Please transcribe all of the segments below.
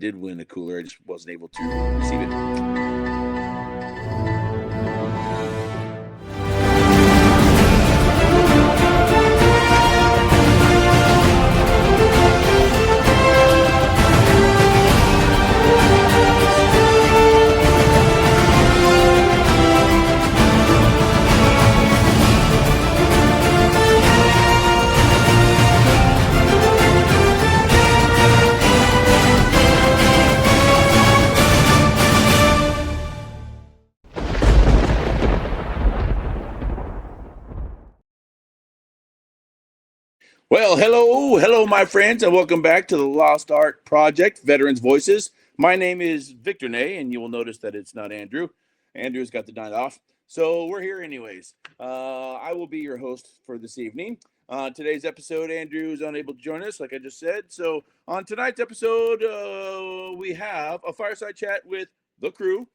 did win a cooler. I just wasn't able to receive it. Well, hello, my friends, and welcome back to the Lost Art Project, Veterans Voices. My name is Victor Ney, and you will notice that it's not Andrew. Andrew's got the night off, so we're here anyways. I will be your host for this evening. Today's episode, Andrew is unable to join us, like I just said. So on tonight's episode, we have a fireside chat with the crew.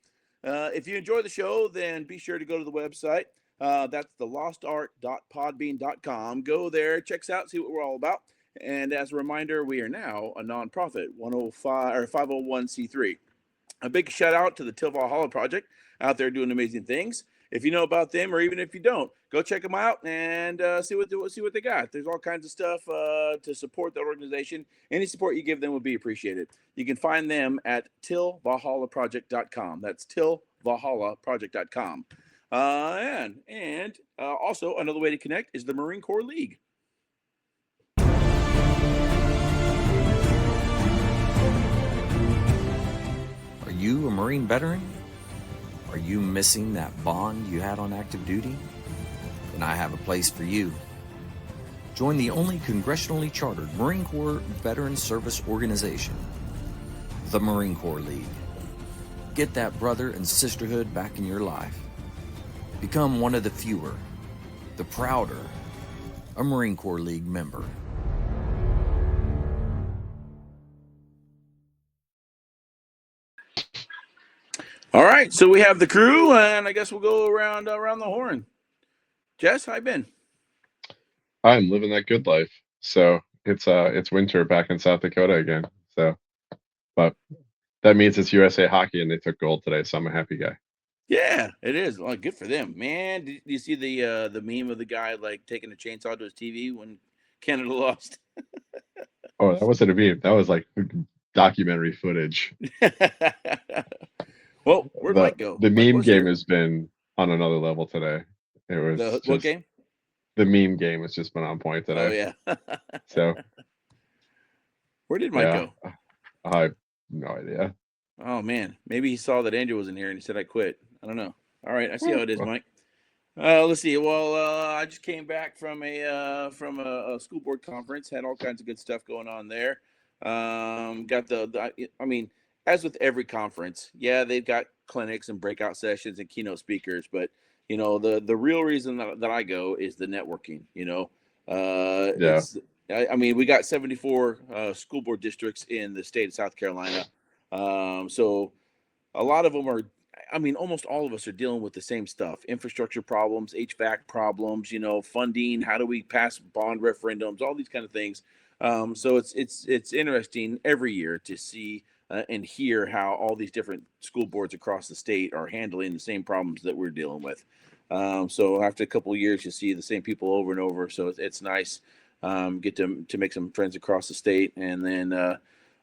If you enjoy the show, then be sure to go to the website. That's the lostart.podbean.com. Go there, check us out, see what we're all about. And as a reminder, we are now a nonprofit 105 or 501c3. A big shout out to the Till Valhalla Project out there doing amazing things. If you know about them, or even if you don't, go check them out and see what they got. There's all kinds of stuff to support that organization. Any support you give them would be appreciated. You can find them at tillvalhallaproject.com. That's tillvalhallaproject.com. And also another way to connect is the Marine Corps League. Are you a Marine veteran? Are you missing that bond you had on active duty? Then I have a place for you. Join the only congressionally chartered Marine Corps Veteran Service Organization, the Marine Corps League. Get that brother and sisterhood back in your life. Become one of the fewer, the prouder, a Marine Corps League member. All right, so we have the crew, and I guess we'll go around the horn. Jess, how you been? I'm living that good life. So it's winter back in South Dakota again. So, but that means it's USA Hockey, and they took gold today, so I'm a happy guy. Yeah, it is. Well, good for them, man. Did you see the meme of the guy like taking a chainsaw to his TV when Canada lost? Oh, that wasn't a meme. That was like documentary footage. Well, where'd Mike go? The Mike meme game here? has been on another level today. It was What game? The meme game has just been on point today. Oh yeah. So where did Mike go? I have no idea. Oh man, maybe he saw that Andrew wasn't here and he said I quit. I don't know. All right, I see how it is, Mike. Let's see. Well, I just came back from a school board conference. Had all kinds of good stuff going on there. Got I mean, as with every conference, yeah, they've got clinics and breakout sessions and keynote speakers, but you know, the real reason that I go is the networking. You know, I mean, we got 74 school board districts in the state of South Carolina. So a lot of them are, I mean, almost all of us are dealing with the same stuff: infrastructure problems, HVAC problems, you know, funding. How do we pass bond referendums? All these kind of things. So it's interesting every year to see and hear how all these different school boards across the state are handling the same problems that we're dealing with. So after a couple of years, you see the same people over and over. So it's nice. Get to make some friends across the state, and then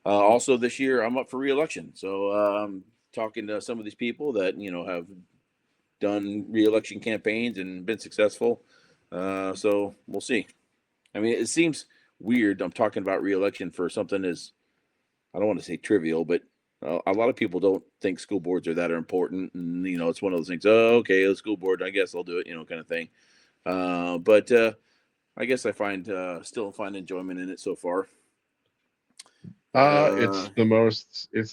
also this year I'm up for re-election. So talking to some of these people that you know have done re-election campaigns and been successful. So we'll see. I mean, it seems weird. I'm talking about re-election for something as, I don't want to say trivial, but a lot of people don't think school boards are that important. And, you know, it's one of those things, oh, okay, the school board, I guess I'll do it, you know, kind of thing. But I guess I still find enjoyment in it so far. It's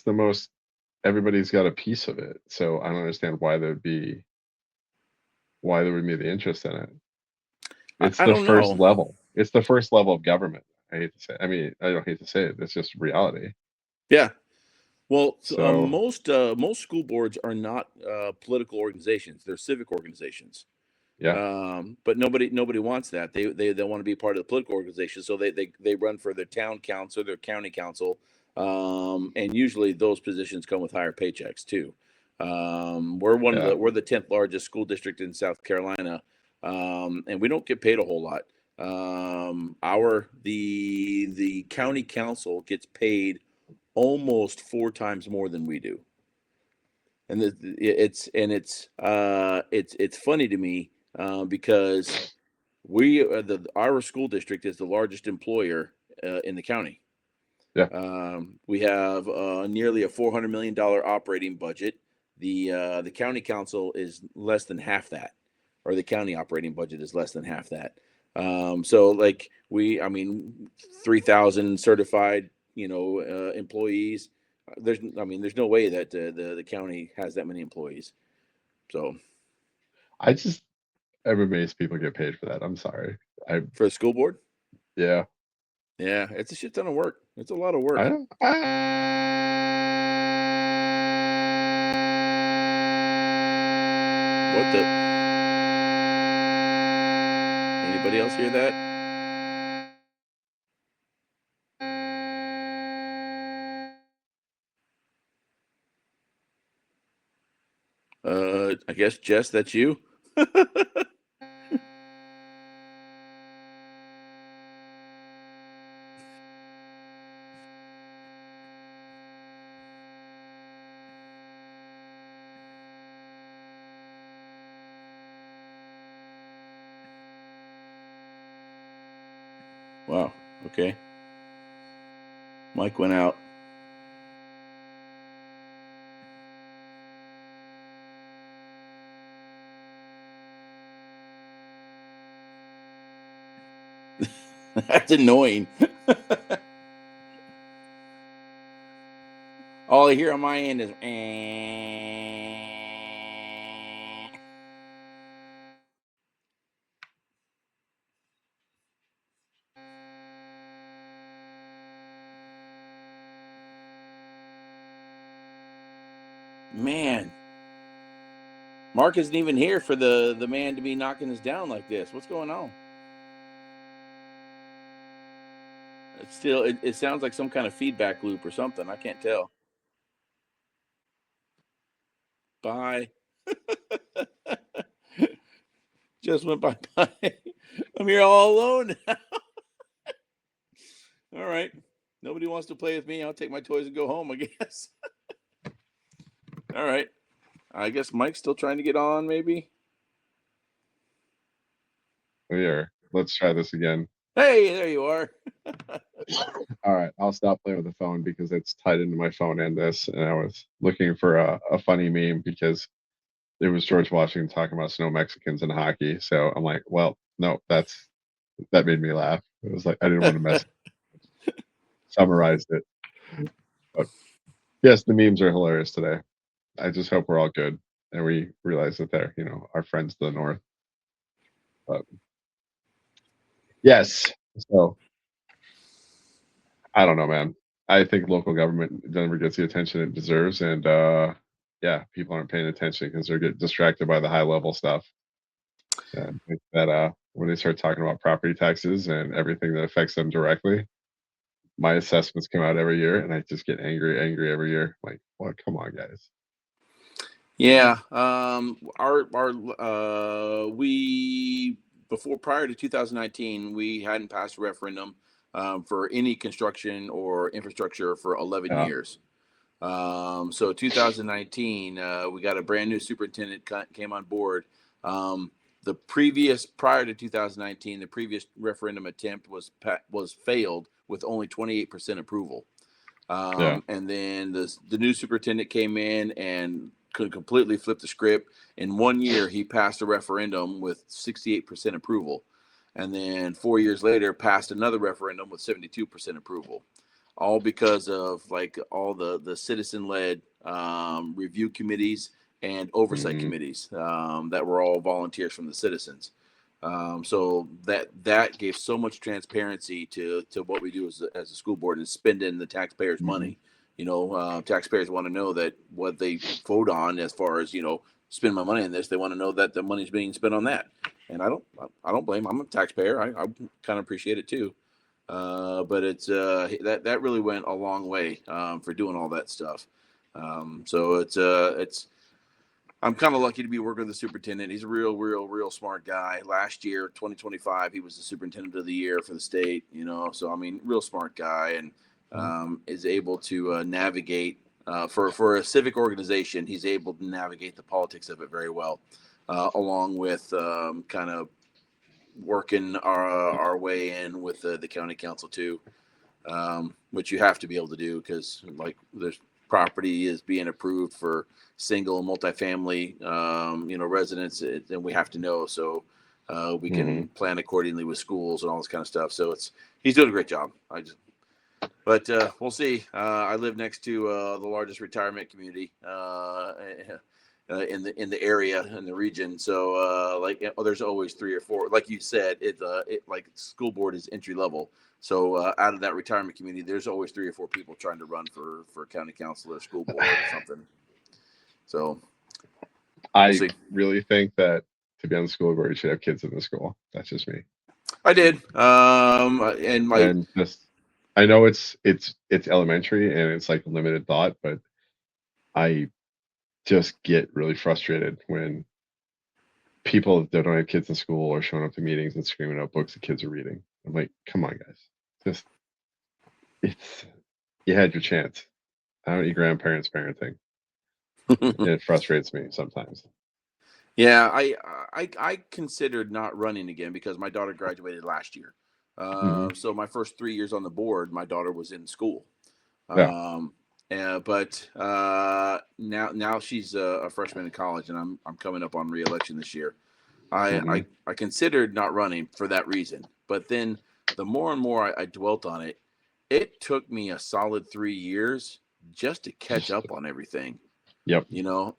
the most, everybody's got a piece of it. So I don't understand why there would be the interest in it. It's the first level. It's the first level of government. I hate to say. I mean, I don't hate to say it. It's just reality. Yeah. Well, most school boards are not political organizations; they're civic organizations. Yeah. But nobody wants that. They want to be part of the political organization, so they run for their town council, their county council, And usually those positions come with higher paychecks too. We're we're the 10th largest school district in South Carolina, and we don't get paid a whole lot. The county council gets paid almost 4 times more than we do, and it's funny to me because our school district is the largest employer in the county. Yeah. We have nearly a $400 million operating budget. The county council is less than half that, or the county operating budget is less than half that. So like 3,000 certified, employees. There's no way that the county has that many employees. So I'm amazed people get paid for that. I'm sorry. for the school board, Yeah. yeah, it's a shit ton of work. It's a lot of work. I don't. What the? Anybody else hear that? I guess Jess, that's you. Wow. Okay. Mike went out. That's annoying. All I hear on my end is. Man, Mark isn't even here for the man to be knocking us down like this. What's going on? It's still, it sounds like some kind of feedback loop or something. I can't tell. Bye. Just went bye. I'm here all alone now. All right. Nobody wants to play with me. I'll take my toys and go home, I guess. All right. I guess Mike's still trying to get on, maybe. Here, let's try this again. Hey, there you are. All right, I'll stop playing with the phone because it's tied into my phone and this. And I was looking for a funny meme because it was George Washington talking about snow Mexicans and hockey. So I'm like, well, no, that made me laugh. It was like I didn't want to mess. Summarized it. But yes, the memes are hilarious today. I just hope we're all good and we realize that they're, our friends to the north. But yes, so I don't know, man. I think local government never gets the attention it deserves, and yeah, people aren't paying attention because they're getting distracted by the high level stuff. And I think that when they start talking about property taxes and everything that affects them directly, my assessments come out every year, and I just get angry every year. Like, well, come on, guys. Yeah. Prior to 2019, we hadn't passed a referendum for any construction or infrastructure for 11 years. So 2019, we got a brand new superintendent came on board. Prior to 2019, the previous referendum attempt was failed with only 28% approval. And then the new superintendent came in and could completely flip the script. In 1 year, he passed a referendum with 68% approval. And then 4 years later, passed another referendum with 72% approval. All because of like all the citizen-led review committees and oversight committees that were all volunteers from the citizens. So that gave so much transparency to what we do as a school board and spending the taxpayers' money. Taxpayers want to know that what they vote on, as far as spend my money on this, they want to know that the money's being spent on that. And I don't blame. I'm a taxpayer. I kind of appreciate it too. But it's that really went a long way for doing all that stuff. So it's I'm kind of lucky to be working with the superintendent. He's a real smart guy. Last year, 2025, he was the superintendent of the year for the state. So I mean, real smart guy, and is able to navigate for a civic organization. He's able to navigate the politics of it very well, along with kind of working our way in with the county council too, which you have to be able to do because like there's property is being approved for single and multifamily, residents, and we have to know so we can plan accordingly with schools and all this kind of stuff. So he's doing a great job. But we'll see. I live next to the largest retirement community in the area in the region. So there's always 3 or 4. Like you said, it like school board is entry level. So out of that retirement community, there's always 3 or 4 people trying to run for county council or school board or something. So I really think that to be on the school board, you should have kids in the school. That's just me. I did, and just I know it's elementary and it's like limited thought, but I just get really frustrated when people that don't have kids in school are showing up to meetings and screaming out books the kids are reading. I'm like, come on, guys, you had your chance. I don't need grandparents parenting. It frustrates me sometimes. Yeah, I considered not running again because my daughter graduated last year. So my first 3 years on the board, my daughter was in school. But now she's a freshman in college, and I'm coming up on re-election this year. I considered not running for that reason, but then the more and more I dwelt on it, it took me a solid 3 years just to catch up on everything. Yep.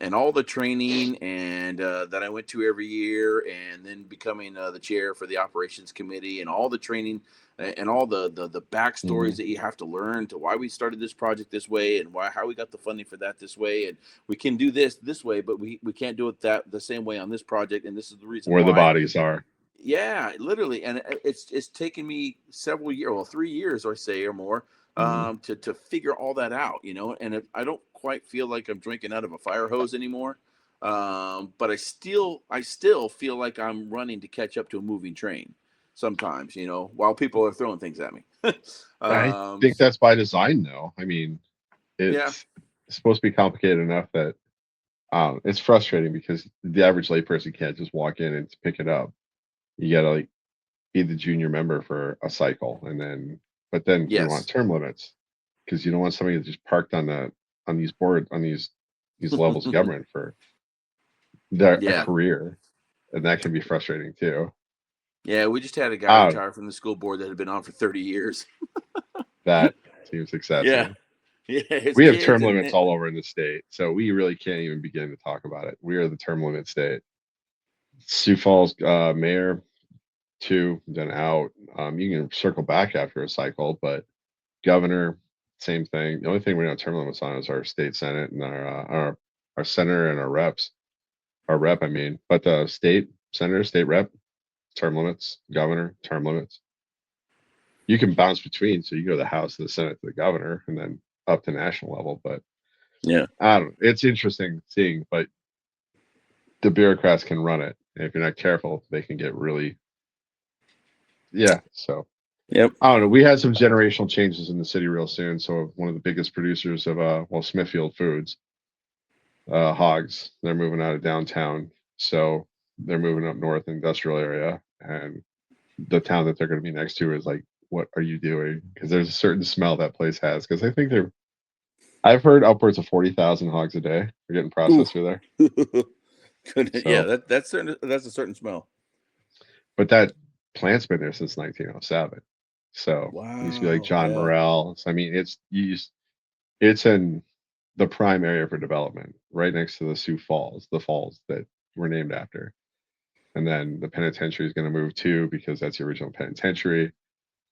And all the training and that I went to every year, and then becoming the chair for the operations committee, and all the training and all the backstories that you have to learn to why we started this project this way, and how we got the funding for that this way, and we can do this way, but we can't do it the same way on this project, and this is the reason where why. The bodies are. Yeah, literally, and it's taken me several years, 3 years, or say, or more, to figure all that out, and I don't quite feel like I'm drinking out of a fire hose anymore, but I still feel like I'm running to catch up to a moving train sometimes, while people are throwing things at me. I think that's by design, though. I mean, it's supposed to be complicated enough that it's frustrating because the average layperson can't just walk in and pick it up. You gotta be the junior member for a cycle, but then you want term limits because you don't want somebody just parked on these levels of government for a career, and that can be frustrating too. Yeah, we just had a guy retire from the school board that had been on for 30 years. That seems excessive. Yeah, we have term limits all over in the state, so we really can't even begin to talk about it. We are the term limit state. Sioux Falls mayor 2, then out. You can circle back after a cycle, but governor, same thing. The only thing we don't have term limits on is our state senate and our senator and our reps. Our rep, I mean, but the state senator, state rep, term limits. Governor, term limits. You can bounce between, so you go to the House, to the Senate, to the governor, and then up to national level. But I don't know. It's interesting seeing, but the bureaucrats can run it, and if you're not careful, they can get really. So I don't know. We had some generational changes in the city real soon. So one of the biggest producers of Smithfield Foods, hogs, they're moving out of downtown. So they're moving up north industrial area, and the town that they're going to be next to is like, what are you doing? Because there's a certain smell that place has. Because I think I've heard upwards of 40,000 hogs a day are getting processed through there. Yeah, that's a certain smell. But that plant's been there since 1907. So it used to be like John Morrell. So, I mean, it's in the prime area for development, right next to the Sioux Falls, the falls that were named after. And then the penitentiary is going to move too, because that's the original penitentiary.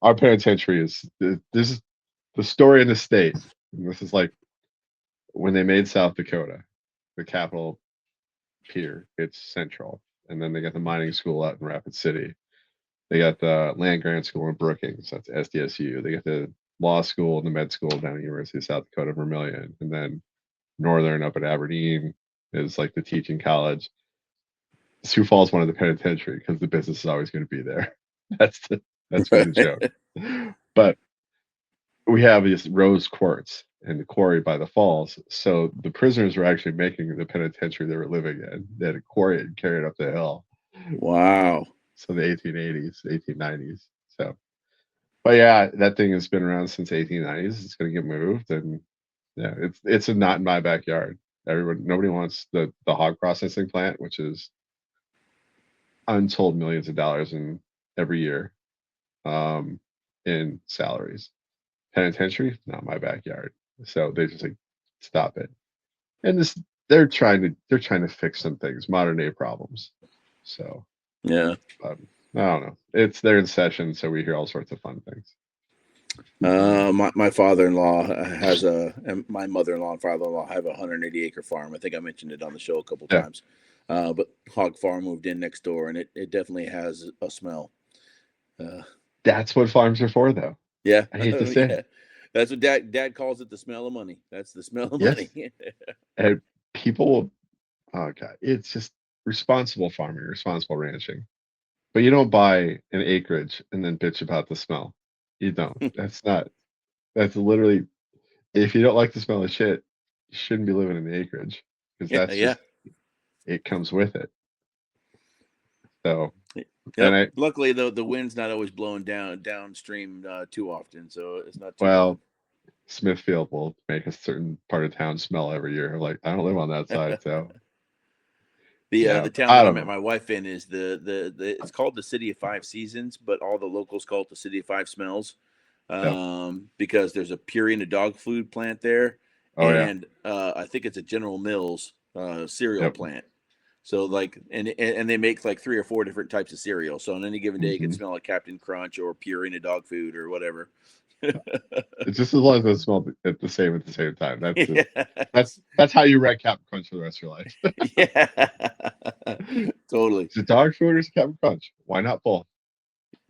Our penitentiary this is the story of the state. And this is like when they made South Dakota, the capital pier, it's central. And then they got the mining school out in Rapid City. They got the land grant school in Brookings, that's SDSU. They got the law school and the med school down at University of South Dakota Vermilion, and then Northern up at Aberdeen is like the teaching college. Sioux Falls wanted the penitentiary because the business is always going to be there. That's been the joke. But we have this rose quartz in the quarry by the falls. So the prisoners were actually making the penitentiary they were living in. They had a quarry and carry it up the hill. Wow. So the 1880s, 1890s. So, but yeah, that thing has been around since 1890s. It's going to get moved, and yeah, it's a not in my backyard. Nobody wants the hog processing plant, which is untold millions of dollars in every year, in salaries. Penitentiary, not my backyard. So they just like stop it. And this they're trying to fix some things, modern day problems. So Yeah. I don't know. They're in session, so we hear all sorts of fun things. My father-in-law and my mother-in-law and father-in-law have a 180-acre farm. I think I mentioned it on the show a couple Yeah. times. But hog farm moved in next door, and it definitely has a smell. That's what farms are for, though. Yeah, I hate to say yeah. That's what dad calls it, the smell of money. That's the smell of Yes. money. And people, oh god, it's just responsible farming, responsible ranching. But you don't buy an acreage and then bitch about the smell. You don't. That's literally, if you don't like the smell of shit, you shouldn't be living in the acreage because Yeah, that's yeah. just, it comes with it. So, Yep. and Luckily, the wind's not always blowing downstream too often, so it's not too well, Smithfield will make a certain part of town smell every year. I'm like, I don't live on that side, so yeah, the town I that I don't met know. my wife in is the it's called the City of Five Seasons, but all the locals call it the City of Five Smells, Yep. because there's a Purina dog food plant there, Oh yeah. and I think it's a General Mills cereal Yep. plant. So like, and they make like 3 or 4 different types of cereal. So on any given day, it could hmm smell like Captain Crunch or Purina dog food or whatever. It's just as long as it smells at the same time. Yes. That's how you wreck Captain Crunch for the rest of your life. Yeah. Totally. Is it dog food or is it Captain Crunch? Why not both?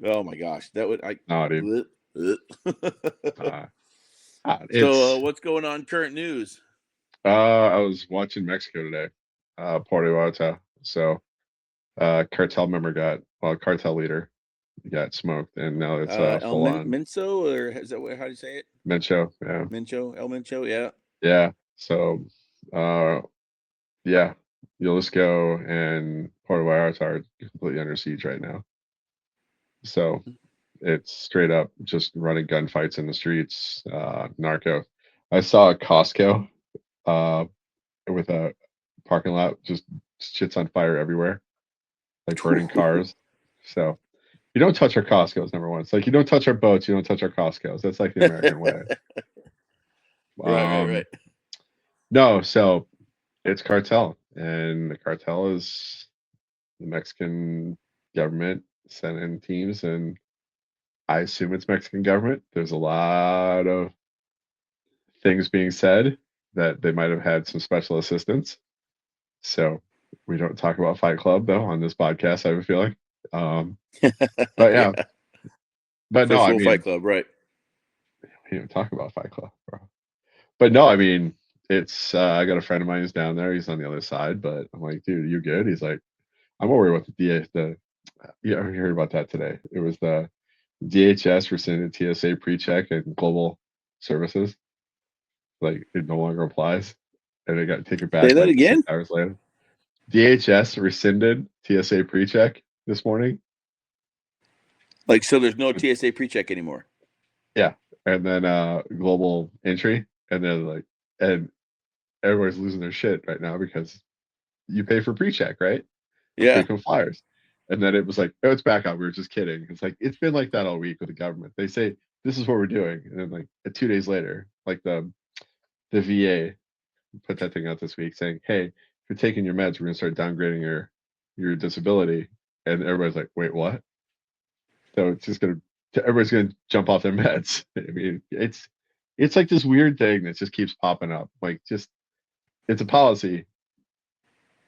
Oh my gosh, that would I. No, dude. So, It's what's going on? Current news? I was watching Mexico today, Puerto Vallarta. So cartel leader got smoked, and now it's El full on Minso, or is that how do you say it? Mencho. Yeah, Mincho, El Mincho, yeah. yeah. So uh yeah, Jalisco and Puerto Vallarta are completely under siege right now. So it's straight up just running gunfights in the streets, narco. I saw a Costco uh, with a parking lot, just shit's on fire everywhere, like burning cars. So you don't touch our Costco's, number one. It's like you don't touch our boats, you don't touch our Costco's. That's like the American way. Right. No, so it's cartel, and the cartel is the Mexican government sending teams, and I assume it's Mexican government. There's a lot of things being said that they might have had some special assistance. So we don't talk about Fight Club though on this podcast, I have a feeling. But yeah, Yeah. but no, First I rule Fight mean, Club, right? we don't talk about Fight Club, bro. But no, I mean, it's I got a friend of mine who's down there. He's on the other side, but I'm like, dude, you good? He's like, I'm worried about the DA. Yeah, I heard about that today. It was the DHS rescinded TSA pre-check and global services. Like it no longer applies, and it got taken Say back that like again. 6 hours later. DHS rescinded TSA pre-check this morning. Like, so there's no TSA pre-check anymore. Yeah, and then global entry, and then like, and everyone's losing their shit right now because you pay for pre-check, right? On Yeah. frequent flyers. And then it was like, oh, it's back on. We were just kidding. It's like it's been like that all week with the government. They say this is what we're doing, and then like 2 days later, like the VA put that thing out this week saying, hey, if you're taking your meds, we're gonna start downgrading your disability. And everybody's like, wait, what? So it's just gonna everybody's gonna jump off their meds. I mean, it's like this weird thing that just keeps popping up. Like just it's a policy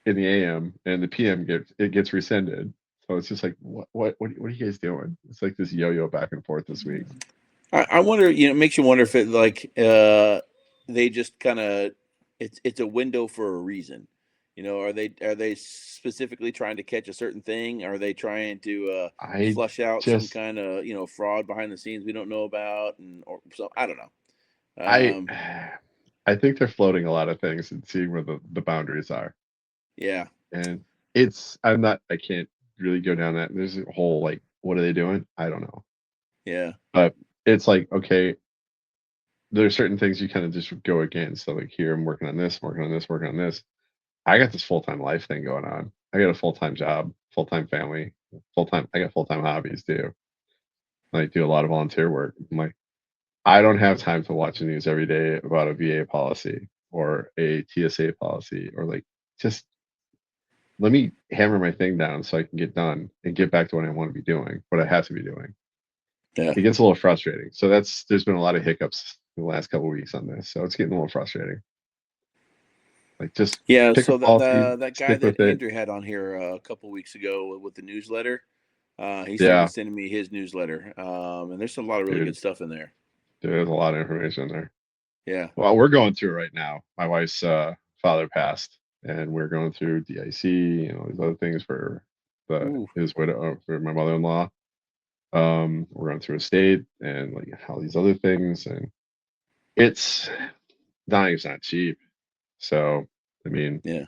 in the AM and the PM gets rescinded. So it's just like, what are you guys doing? It's like this yo-yo back and forth this week. I wonder, it makes you wonder if it like they just kind of it's a window for a reason. Are they specifically trying to catch a certain thing? Are they trying to I flush out some just, kind of fraud behind the scenes we don't know about, and or so I don't know. I, I think they're floating a lot of things and seeing where the boundaries are. Yeah, And I can't really go down that. There's a whole like, what are they doing? I don't know. yeah, But it's like, okay, there's certain things you kind of just go against. So like here, I'm working on this, working on this, working on this. I got this full-time life thing going on. I got a full-time job, full-time family, I got full-time hobbies too. Like do a lot of volunteer work. I'm like, I don't have time to watch the news every day about a VA policy or a TSA policy or like just let me hammer my thing down so I can get done and get back to what I want to be doing, what I have to be doing. yeah. It gets a little frustrating. So there's been a lot of hiccups in the last couple of weeks on this. So it's getting a little frustrating. Like just Yeah, pick a so that policy, that guy stick with that it. Andrew had on here a couple weeks ago with the newsletter, he started Yeah, sending me his newsletter, and there's a lot of really good dude. stuff in there. There's a lot of information there. Yeah. Well, we're going through it right now. My wife's father passed, and we're going through DIC, these other things for Ooh. his widow, for my mother-in-law. We're going through estate and like all these other things, and it's dying's not cheap. So, I mean, Yeah.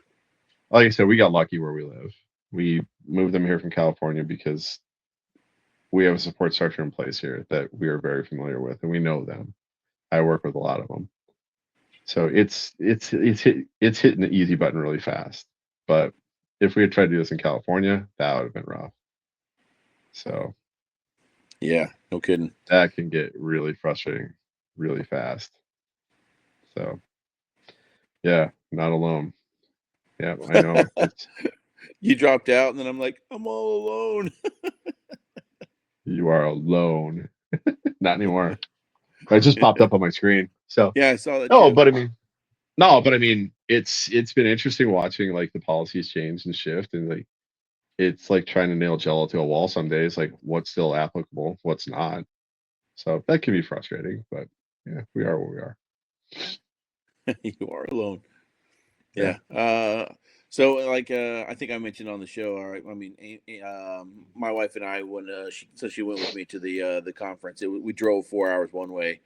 like I said, we got lucky where we live. We moved them here from California because we have a support structure in place here that we are very familiar with, and we know them. I work with a lot of them. So it's hitting the easy button really fast. But if we had tried to do this in California, that would have been rough. So Yeah. No kidding. that can get really frustrating really fast. So yeah, not alone. Yeah, I know. It's You dropped out, and then I'm like, I'm all alone. you are alone. Not anymore. It just popped up on my screen. So Yeah, I saw that no, too. but I mean no, but I mean it's been interesting watching like the policies change and shift and like it's like trying to nail jello to a wall some days, like what's still applicable, what's not. So that can be frustrating, but yeah, we are where we are. You are alone. Yeah. Yeah. So like I think I mentioned on the show. All right. I mean, my wife and I when she went with me to the conference. We drove 4 hours one way,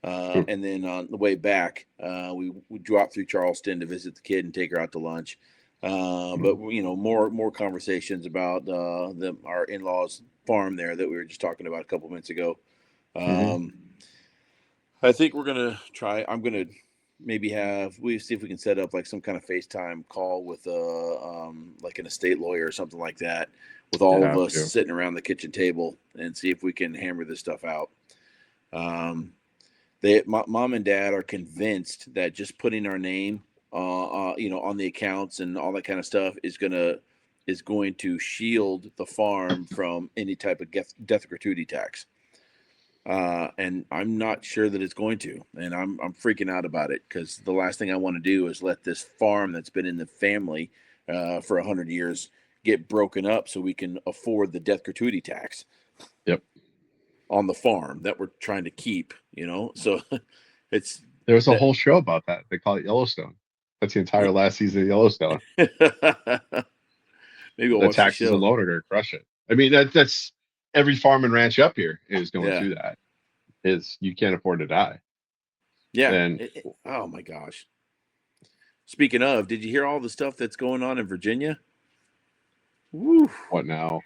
Ooh. and then on the way back, we dropped through Charleston to visit the kid and take her out to lunch. But more conversations about our in laws farm there that we were just talking about a couple minutes ago. Mm-hmm. Um, I think we're gonna try. I'm gonna maybe we see if we can set up like some kind of FaceTime call with like an estate lawyer or something like that, with You all of have us to. sitting around the kitchen table and see if we can hammer this stuff out. Um, mom and dad are convinced that just putting our name, on the accounts and all that kind of stuff is going to shield the farm from any type of death gratuity tax. And I'm not sure that it's going to, and I'm freaking out about it because the last thing I want to do is let this farm that's been in the family for 100 years get broken up so we can afford the death gratuity tax Yep. on the farm that we're trying to keep. So it's There was a that. whole show about that. They call it Yellowstone. That's the entire last season of Yellowstone. Maybe I'll The watch the taxes show. alone are gonna crush it. I mean that's every farm and ranch up here is going Yeah, through that. Is you can't afford to die. yeah. And Oh my gosh. Speaking of, did you hear all the stuff that's going on in Virginia? Woo. what now?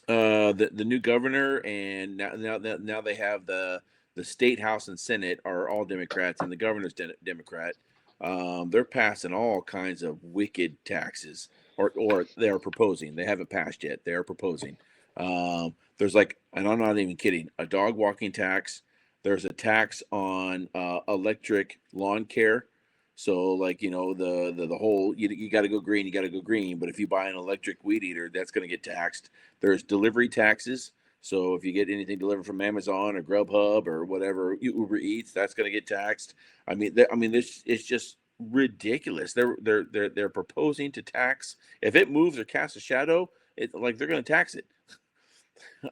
The new governor, and now they have the state house and senate are all Democrats, and the governor's Democrat. They're passing all kinds of wicked taxes, or they are proposing. They haven't passed yet. They are proposing. There's like, and I'm not even kidding, a dog walking tax. There's a tax on electric lawn care. So like the whole you got to go green, you got to go green. But if you buy an electric weed eater, that's going to get taxed. There's delivery taxes. So if you get anything delivered from Amazon or Grubhub or whatever Uber Eats, that's going to get taxed. This it's just ridiculous. They're proposing to tax if it moves or casts a shadow. It's like they're going to tax it.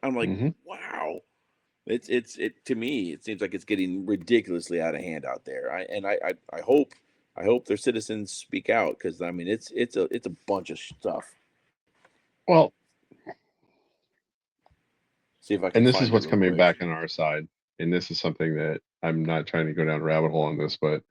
I'm like, Mhm. wow. It to me, it seems like it's getting ridiculously out of hand out there. I hope their citizens speak out, because I mean it's a bunch of stuff. Well, See if I can and this is find it what's real coming quick. back on our side, and this is something that I'm not trying to go down a rabbit hole on this, but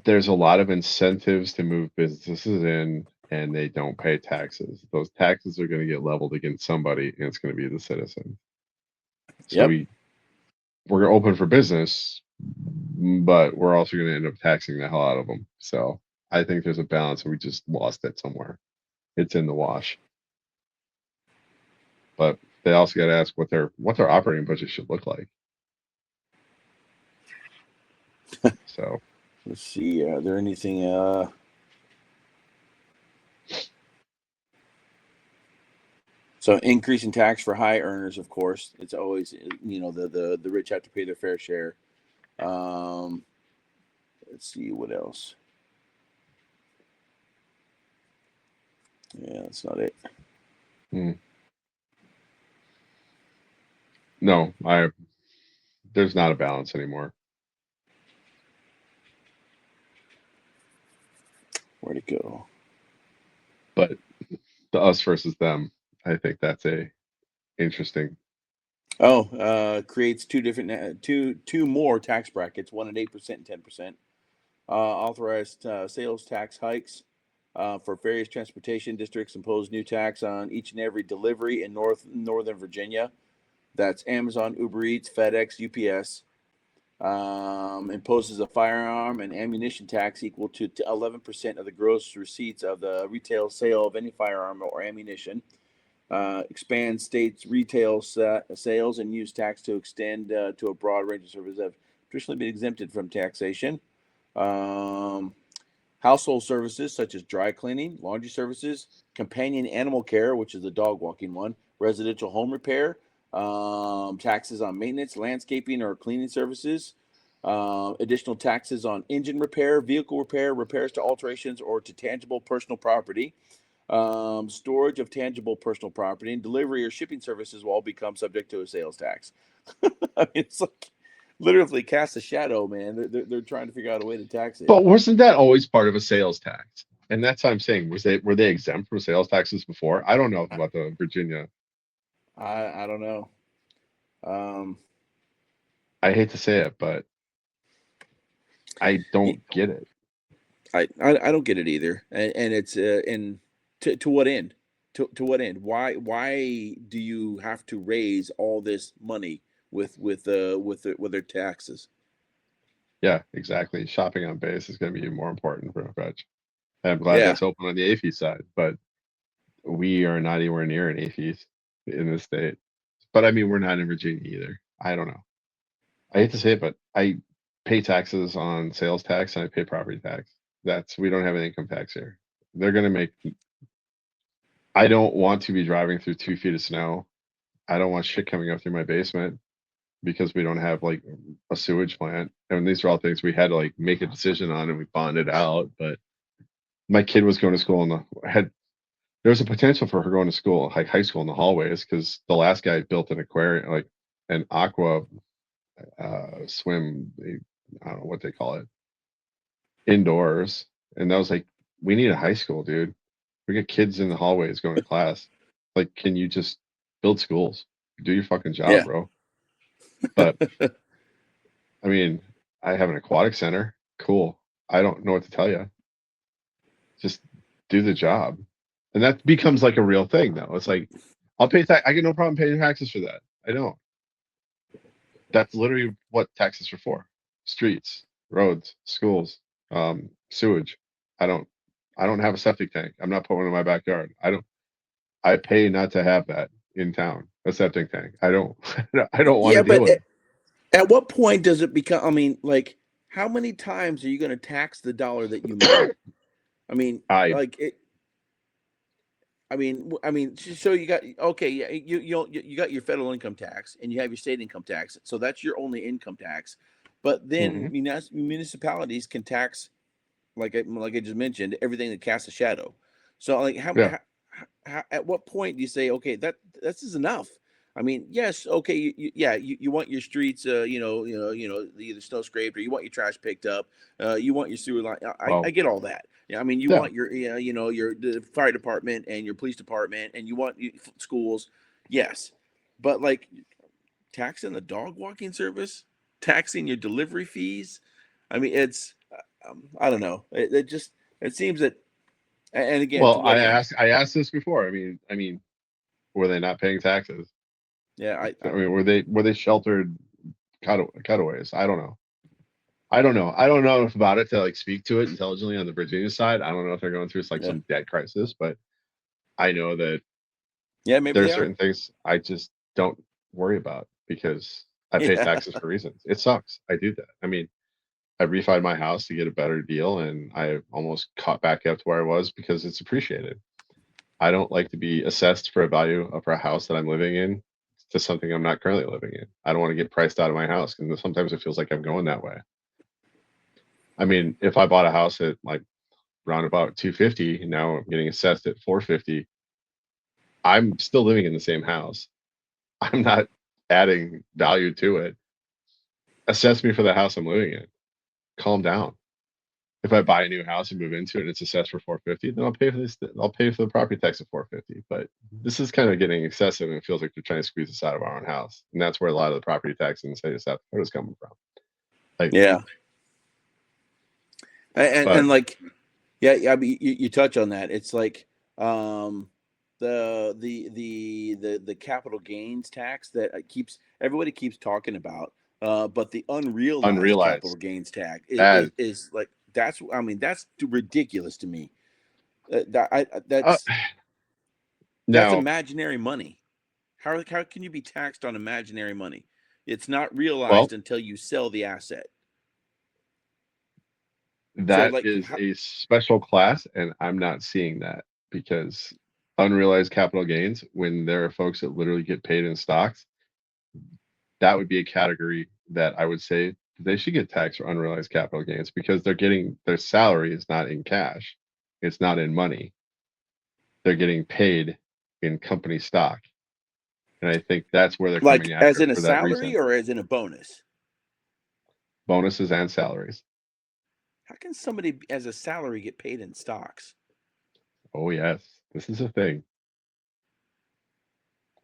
there's a lot of incentives to move businesses in, and they don't pay taxes. Those taxes are going to get leveled against somebody, and it's going to be the citizen. So Yep. we're open for business, but we're also going to end up taxing the hell out of them. So I think there's a balance, and we just lost it somewhere. It's in the wash. But they also got to ask what their operating budget should look like. So Let's see. Are there anything? So increasing tax for high earners, of course. It's always, the rich have to pay their fair share. Um, let's see what else. Yeah, that's not it. no, there's not a balance anymore. Where'd it go? But the us versus them, I think that's a interesting. Oh, creates two more tax brackets, one at 8% and 10%. Authorized sales tax hikes for various transportation districts. Impose new tax on each and every delivery in Northern Virginia. That's Amazon, Uber Eats, FedEx, UPS. Imposes a firearm and ammunition tax equal to 11% of the gross receipts of the retail sale of any firearm or ammunition. Expand states' retail sales and use tax to extend to a broad range of services that have traditionally been exempted from taxation. Um, Household services such as dry cleaning, laundry services, companion animal care, which is the dog walking one, residential home repair, taxes on maintenance, landscaping, or cleaning services, additional taxes on engine repair, vehicle repair, repairs to alterations or to tangible personal property, storage of tangible personal property, and delivery or shipping services will all become subject to a sales tax. I mean, it's like literally cast a shadow, man. They're trying to figure out a way to tax it. But wasn't that always part of a sales tax? And that's what I'm saying. Were they exempt from sales taxes before? I don't know about the Virginia. I don't know. Um, I hate to say it, but I don't get it. I don't get it either, and it's and to what end? To what end? Why do you have to raise all this money with their taxes? Yeah, exactly. Shopping on base is going to be more important for a fetch. And I'm glad Yeah, that's open on the AFI side, but we are not anywhere near an AFI in this state. But I mean, we're not in Virginia either. I don't know. I hate to say it, but I pay taxes on sales tax and I pay property tax. We don't have an income tax here. They're going to make, I don't want to be driving through 2 feet of snow. I don't want shit coming up through my basement because we don't have like a sewage plant. And these are all things we had to like make a decision on and we bonded out. But my kid was going to school and there was a potential for her going to school, like high school in the hallways, because the last guy built an aquarium, like an aqua swim, I don't know what they call it, indoors. And that was like, we need a high school, dude. We got kids in the hallways going to class. Like, can you just build schools? Do your fucking job, yeah. bro. But I mean, I have an aquatic center. Cool. I don't know what to tell you. Just do the job. And that becomes like a real thing, though. It's like, I'll pay tax. I get no problem paying taxes for that. I don't. That's literally what taxes are for: streets, roads, schools, sewage. I don't. I don't have a septic tank. I'm not putting one in my backyard. I don't. I pay not to have that in town. A septic tank. I don't. I don't want Yeah, to deal but with it. at what point does it become? I mean, like, how many times are you going to tax the dollar that you make? I mean, I. like it. I mean, so you got okay, yeah, you got your federal income tax and you have your state income tax, so that's your only income tax. But then Mhm. municipalities can tax, like I just mentioned, everything that casts a shadow. So like Yeah. at what point do you say, okay, this is enough? I mean, yes, okay, you want your streets, either snow scraped, or you want your trash picked up, you want your sewer line. I Well, get all that. Yeah, I mean, you yeah. want your, the fire department and your police department, and you want schools, yes, but like taxing the dog walking service, taxing your delivery fees. I mean, it's, I don't know. It seems that, and again, to Well, what end? I asked this before. Were they not paying taxes? Yeah, I mean, were they sheltered cutaways? I don't know. I don't know. I don't know enough about it to like speak to it intelligently on the Virginia side. I don't know if they're going through like yeah, some debt crisis, but I know that yeah, maybe there are they are. certain things I just don't worry about because I pay Yeah, taxes for reasons. It sucks. I do that. I mean, I refied my house to get a better deal and I almost caught back up to where I was because it's appreciated. I don't like to be assessed for a value of a house that I'm living in to something I'm not currently living in. I don't want to get priced out of my house because sometimes it feels like I'm going that way. I mean, if I bought a house at like round about 250, and now I'm getting assessed at 450, I'm still living in the same house. I'm not adding value to it. Assess me for the house I'm living in. Calm down. If I buy a new house and move into it and it's assessed for 450, then I'll pay for this. I'll pay for the property tax at 450. But this is kind of getting excessive, and it feels like they're trying to squeeze us out of our own house, and that's where a lot of the property tax in the state of South Dakota is coming from lately. yeah, and But like, yeah. I mean, you touch on that. It's like, um, the capital gains tax that keeps everybody keeps talking about, but the unrealized capital unrealized gains tax as is like that's. I mean, that's ridiculous to me. uh, That's now imaginary money. How can you be taxed on imaginary money? It's not well, realized until you sell the asset. So that like, is a special class, and I'm not seeing that because unrealized capital gains, when there are folks that literally get paid in stocks, that would be a category that I would say they should get taxed for unrealized capital gains because they're getting their salary is not in cash, it's not in money. They're getting paid in company stock. And I think that's where they're coming as after in a for that salary reason. or as in a bonus? Bonuses and salaries. How can somebody as a salary get paid in stocks? Oh yes, this is a thing.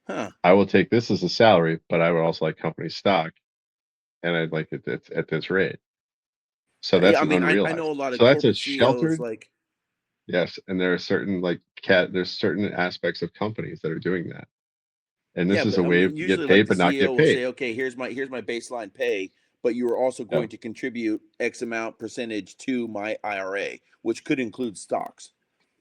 Huh. I will take this as a salary, but I would also like company stock, and I'd like it at this rate. So Yeah, that's I an mean, I know a unrealized. lot of So that's a corporate CEOs sheltered, like, yes, and there are certain there's certain aspects of companies that are doing that. And this yeah, is but a I way mean, to get usually like paid the but not CEO get will paid. say, okay, here's my baseline pay, but you are also No, going to contribute X amount percentage to my IRA, which could include stocks.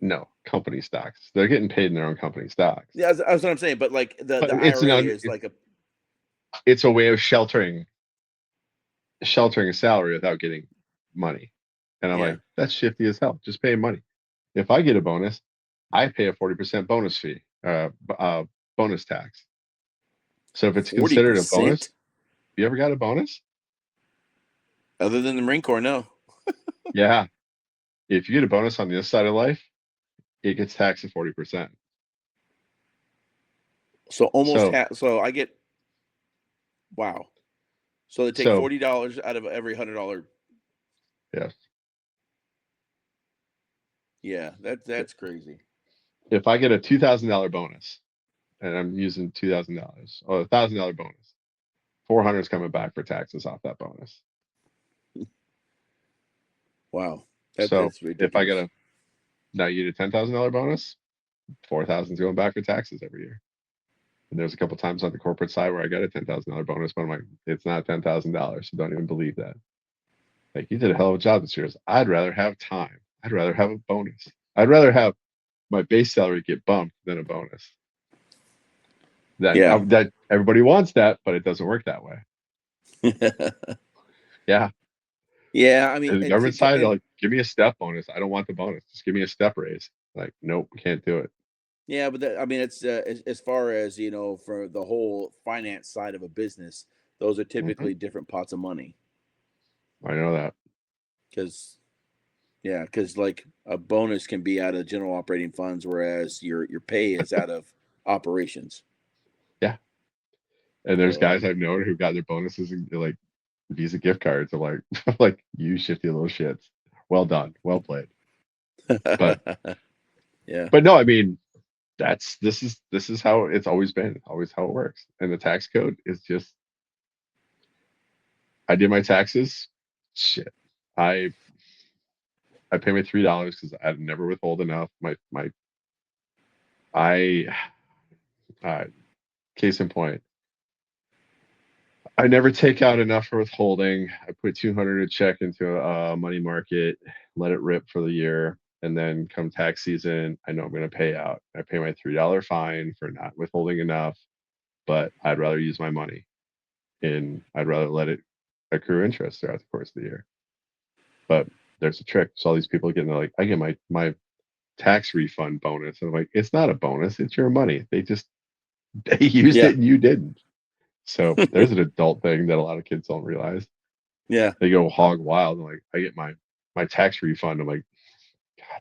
no, company stocks. They're getting paid in their own company stocks. Yeah, that's what I'm saying. But like But the IRA is like a, it's a way of sheltering a salary without getting money. And I'm yeah, like, that's shifty as hell. Just pay money. If I get a bonus, I pay a 40% bonus fee, bonus tax. So if it's considered a bonus, 40%. you ever got a bonus? Other than the Marine Corps, no. Yeah. If you get a bonus on this side of life, it gets taxed at 40%. So almost So, half. So I get, wow. So they take so $40 out of every $100. yes. Yeah, that's crazy. If I get a $2,000 bonus and I'm using $2,000 or $1,000 bonus, 400 is coming back for taxes off that bonus. Wow, So that's if I get ridiculous. a now you get a $10,000 bonus, 4,000 is going back for taxes every year. And there's a couple times on the corporate side where I got a $10,000 bonus, but I'm like, it's not $10,000. So don't even believe that. Like you did a hell of a job this year. I'd rather have time. I'd rather have a bonus. I'd rather have my base salary get bumped than a bonus. Yeah. That everybody wants that, but it doesn't work that way. Yeah. Yeah, I mean, And the government side, like, give me a step bonus. I don't want the bonus. Just give me a step raise. Like, nope, can't do it. yeah, but I mean, it's as far as for the whole finance side of a business, those are Mhm. typically different pots of money I know that. because Yeah, because like a bonus can be out of general operating funds, whereas your pay is out of operations. Yeah. And there's So, guys I've known who got their bonuses and like Visa gift cards. I'm like, like you shifty little shits. Well done, well played. But yeah, no, I mean this is how it's always been, always how it works. And the tax code is just I did my taxes. Shit. I I pay my $3 because I never withhold enough. I uh, case in point, I never take out enough for withholding. I put 200 a check into a money market, let it rip for the year, and then come tax season, I know I'm going to pay out. I pay my $3 fine for not withholding enough, but I'd rather use my money and I'd rather let it accrue interest throughout the course of the year. But there's a trick. So all these people getting like, I get my tax refund bonus. And I'm like, it's not a bonus, it's your money. They used yeah, it and you didn't. So there's an adult thing that a lot of kids don't realize. yeah, They go hog wild and like, I get my tax refund. I'm like, God,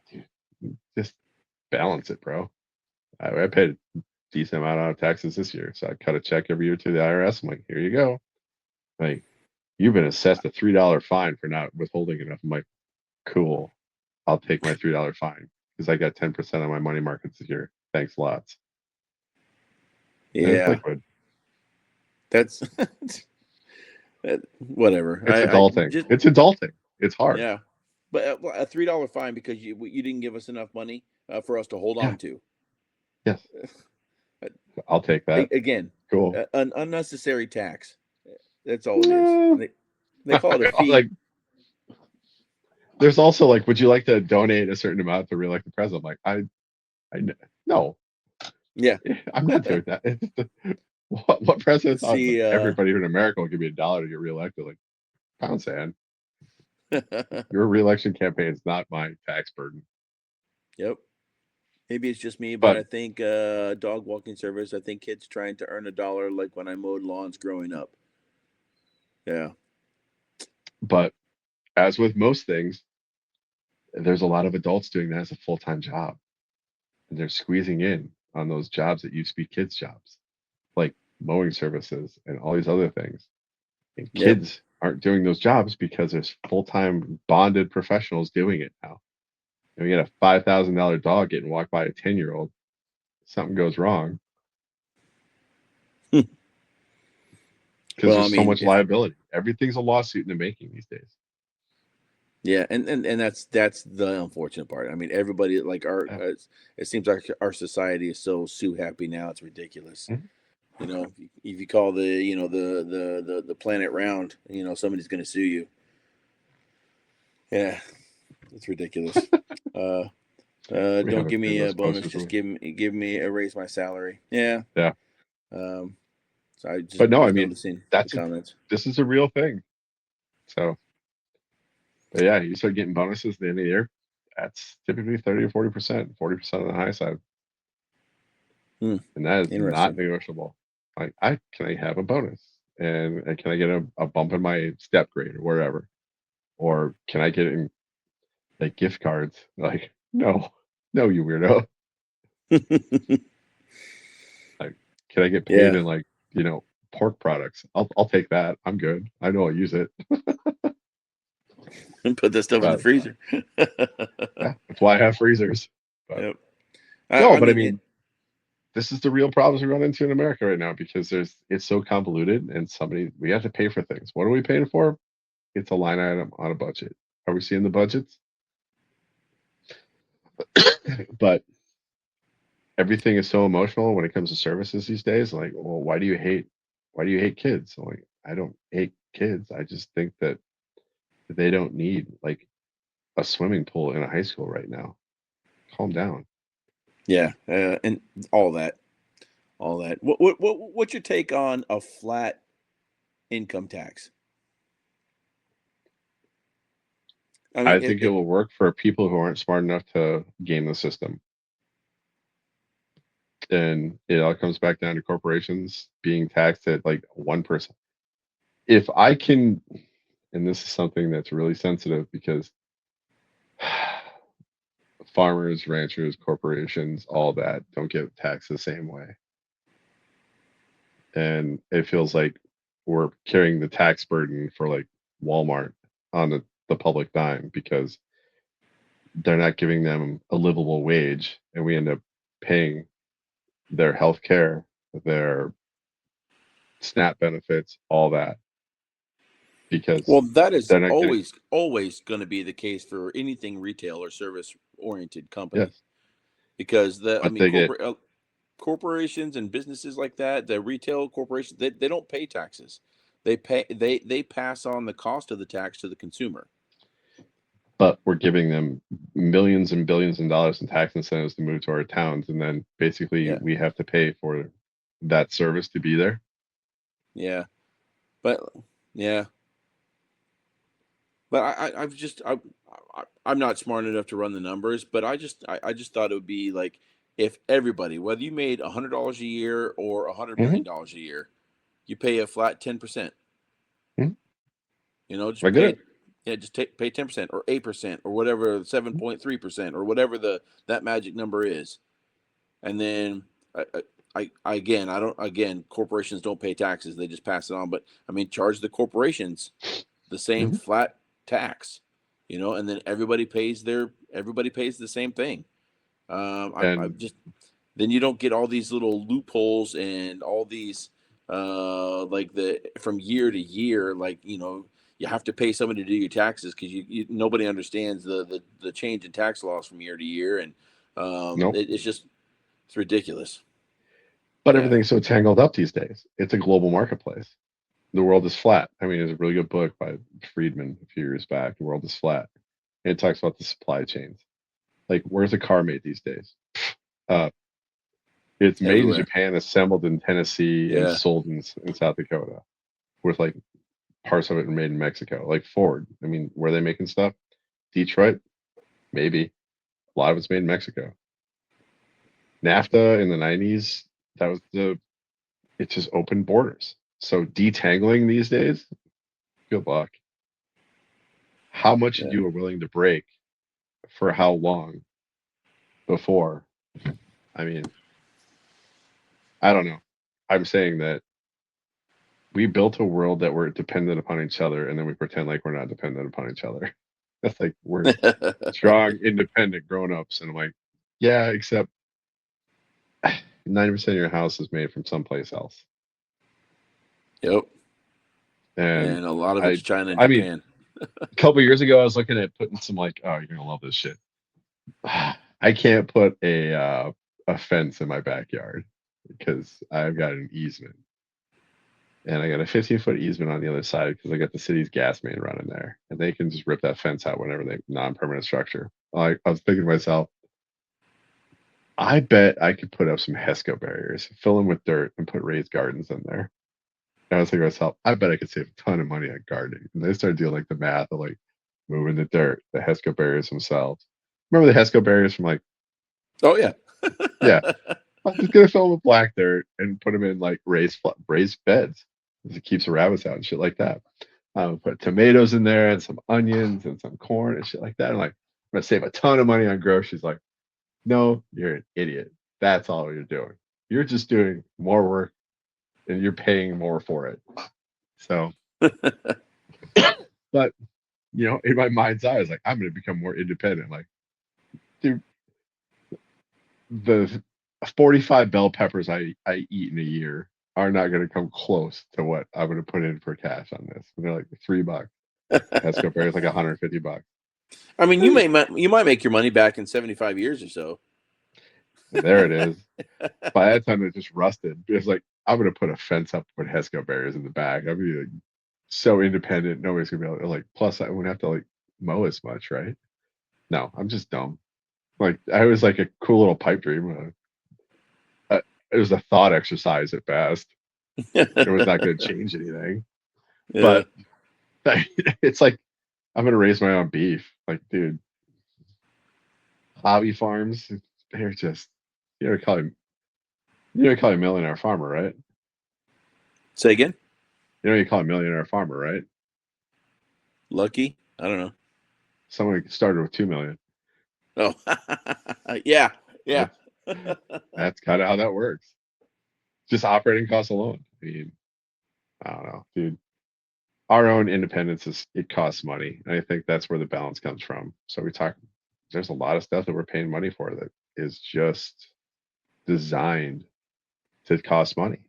dude, just balance it, bro. I paid a decent amount out of taxes this year, so I cut a check every year to the IRS. I'm like, here you go. Like, you've been assessed a $3 fine for not withholding enough. I'm like, cool. I'll take my $3 fine because I got 10% of my money markets this year. Thanks lots. And it's yeah. liquid. That's whatever. It's I adulting. just It's adulting. It's hard. yeah, but a $3 fine because you didn't give us enough money for us to hold Yeah. on to. Yes. I'll take that. Again, Cool. an unnecessary tax. That's all it is. No. They call it a fee. Like, there's also like, would you like to donate a certain amount to reelect the president? I'm like, no, Yeah. I'm not doing that. What president thought like See, everybody in America will give me $1 to get reelected? Like, pound sand. Your reelection campaign is not my tax burden. yep. Maybe it's just me, but But I think dog walking service. I think kids trying to earn $1 like when I mowed lawns growing up. Yeah. but as with most things, there's a lot of adults doing that as a full-time job, and they're squeezing in on those jobs that used to be kids' jobs, like mowing services and all these other things. And Yep. kids aren't doing those jobs because there's full-time bonded professionals doing it now. And we get a $5,000 dog getting walked by a 10-year-old. Something goes wrong because Well, I there's so mean, much if liability. Everything's a lawsuit in the making these days. yeah, and that's the unfortunate part. I mean, everybody like our Yeah. it seems like our society is so sue happy now. It's ridiculous. Mhm. You know, if you call the planet round, somebody's going to sue you. Yeah, it's ridiculous. Uh, We have don't a give me a famous bonus. poster Just for give me a raise my salary. Yeah. yeah. Um, so I just But no, I was mean noticing the that's a comments. this is a real thing. So, but yeah, you start getting bonuses at the end of the year. That's typically 30 to 40%, 40% on the high side, Hmm, and that is not interesting. negotiable. Like, I have a bonus, and can I get a bump in my step grade or wherever, or can I get in like gift cards? Like, no, no, you weirdo. Like, can I get paid Yeah, in like pork products? I'll take that. I'm good. I know I'll use it. put that stuff in the But freezer. yeah, that's why I have freezers. But Yep. no, I but I mean it. mean, this is the real problems we run into in America right now because it's so convoluted and we have to pay for things. What are we paying for? It's a line item on a budget. Are we seeing the budgets? But everything is so emotional when it comes to services these days. Like, well, why do you hate kids? I'm like, I don't hate kids. I just think that they don't need like a swimming pool in a high school right now. Calm down. Yeah, and all that. What's your take on a flat income tax? I mean, I think it will work for people who aren't smart enough to game the system. And it all comes back down to corporations being taxed at like 1%. If I can, and this is something that's really sensitive because farmers, ranchers, corporations, all that don't get taxed the same way. And it feels like we're carrying the tax burden for like Walmart on the public dime because they're not giving them a livable wage, and we end up paying their health care, their SNAP benefits, all that because Well, that is they're not getting. always going to be the case for anything retail or service oriented company, Yes, because but they get. corporations and businesses like that, the retail corporations, they don't pay taxes. They pass on the cost of the tax to the consumer. But we're giving them millions and billions of dollars in tax incentives to move to our towns, and then basically Yeah, we have to pay for that service to be there. yeah, but yeah, but I'm not smart enough to run the numbers, but I just thought it would be like if everybody, whether you made $100 a year or Mm-hmm. $100 million a year, you pay a flat 10%. Mm-hmm. You know, just I get pay, it. yeah, just pay 10% or 8% or whatever, 7.3% or whatever that magic number is, and then again, I don't again corporations don't pay taxes; they just pass it on. But I mean, charge the corporations the same Mm-hmm. flat tax, you know, and then everybody pays the same thing. I And just then you don't get all these little loopholes and all these like the from year to year, like you know you have to pay somebody to do your taxes because nobody understands the change in tax laws from year to year, and nope. it's ridiculous. But Yeah. everything's so tangled up these days. It's a global marketplace. The world is flat. I mean, there's a really good book by Friedman a few years back. The world is flat. And it talks about the supply chains. Like, where's a car made these days? Uh, it's made in Everywhere. Japan, assembled in Tennessee, and Yeah. sold in South Dakota, with like parts of it made in Mexico. Like Ford. I mean, where are they making stuff? Detroit, maybe. A lot of it's made in Mexico. NAFTA in the 90s, that was it just opened borders. So detangling these days, good luck. How much Yeah. you are willing to break for how long before? I mean, I don't know. I'm saying that we built a world that we're dependent upon each other, and then we pretend like we're not dependent upon each other. That's like we're strong, independent grown-ups, and I'm like, yeah, except 90% of your house is made from someplace else. Yep. And And a lot of it's I, China and I mean, Japan. a couple years ago, I was looking at putting some like, oh, you're gonna love this shit. I can't put a fence in my backyard because I've got an easement, and I got a 15-foot easement on the other side because I got the city's gas main running there, and they can just rip that fence out whenever they non-permanent structure. I was thinking to myself, I bet I could put up some HESCO barriers, fill them with dirt, and put raised gardens in there. And I was thinking to myself, I bet I could save a ton of money on gardening. And they started doing like the math of like moving the dirt, the HESCO barriers themselves. Remember the HESCO barriers from like, Oh yeah. yeah, I'm just gonna fill them with black dirt and put them in like raised beds. It keeps the rabbits out and shit like that. Put tomatoes in there and some onions and some corn and shit like that. I'm like, I'm gonna save a ton of money on groceries. Like, no, you're an idiot. That's all you're doing. You're just doing more work and you're paying more for it. So, but in my mind's eye, I was like, I'm gonna become more independent. Like, dude, the 45 bell peppers I eat in a year are not going to come close to what I'm going to put in for cash on this. And they're like $3. Tesco Bear is like $150. I mean, you might make your money back in 75 years or so. And there it is. By that time, it just rusted. It's like I'm going to put a fence up with Hesco barriers in the back. I'll be like so independent. Nobody's going to be able to like. Plus, I wouldn't have to like mow as much, right? No, I'm just dumb. Like I was like a cool little pipe dream. It was a thought exercise at best. It was not going to change anything. Yeah. But it's like I'm gonna raise my own beef. Like, dude, hobby farms, they're just you know you call a millionaire farmer, right? Say again. You call a millionaire farmer, right? Lucky? I don't know. Someone started with 2 million. Oh, yeah, yeah. That's kind of how that works. Just operating costs alone. I mean, I don't know, dude. Our own independence it costs money. And I think that's where the balance comes from. So there's a lot of stuff that we're paying money for that is just designed to cost money.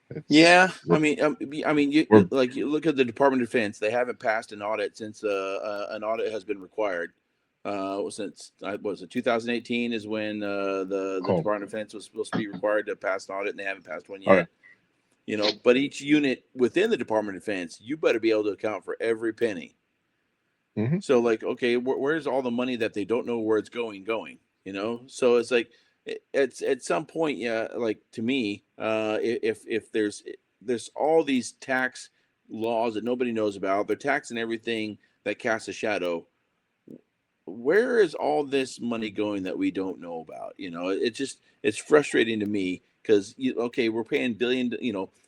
It's Yeah, we're we're you look at the Department of Defense. They haven't passed an audit since an audit has been required. Since was it 2018 is when the oh, Department of Defense was supposed to be required to pass an audit, and they haven't passed one okay. yet. But each unit within the Department of Defense, you better be able to account for every penny. Hmm. So like, okay, where's all the money that they don't know where it's going? So it's like, it's at some point, yeah, like to me, if there's all these tax laws that nobody knows about, they're taxing everything that casts a shadow. Where is all this money going that we don't know about? It's frustrating to me because okay, we're paying billion,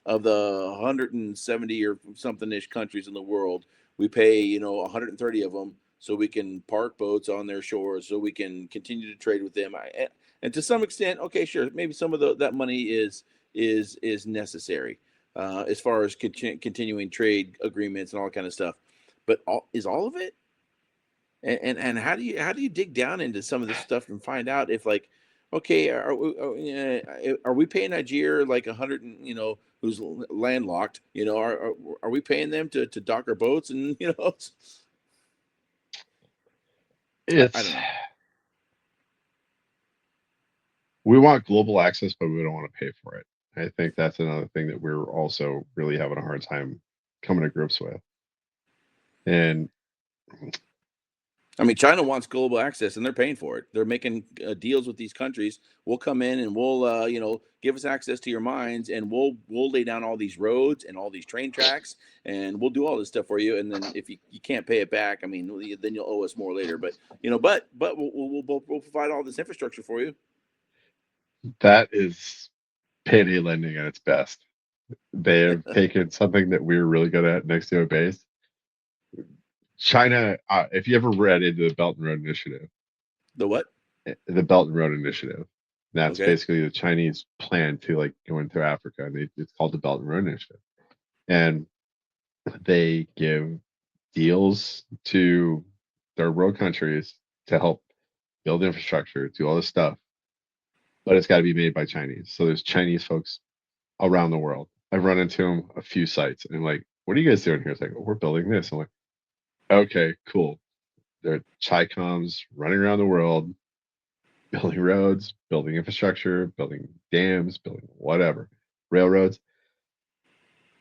of the 170 or something ish countries in the world, we pay 130 of them so we can park boats on their shores, so we can continue to trade with them. And to some extent, okay, sure, maybe some of that money is necessary as far as continuing trade agreements and all that kind of stuff. But is all of it? And how do you dig down into some of this stuff and find out if, like, okay, are we paying Nigeria like 100, who's landlocked, are we paying them to dock our boats, and I It's don't know. we want global access, but we don't want to pay for it. I think that's another thing that we're also really having a hard time coming to grips with. And I mean, China wants global access, and they're paying for it. They're making deals with these countries. We'll come in and we'll, give us access to your mines, and we'll lay down all these roads and all these train tracks, and we'll do all this stuff for you. And then if you can't pay it back, I mean, then you'll owe us more later. But we'll provide all this infrastructure for you. that is payday lending at its best. They have taken something that we were really good at next to a base. China, if you ever read into the Belt and Road Initiative, The what? the Belt and Road Initiative, that's Okay. basically the Chinese plan to like go into Africa. And it's called the Belt and Road Initiative. And they give deals to their road countries to help build infrastructure, do all this stuff. But it's got to be made by Chinese. So there's Chinese folks around the world. I've run into them a few sites and I'm like, what are you guys doing here? It's like, oh, we're building this. I'm like, okay, cool. There are Chicoms running around the world, building roads, building infrastructure, building dams, building whatever, railroads.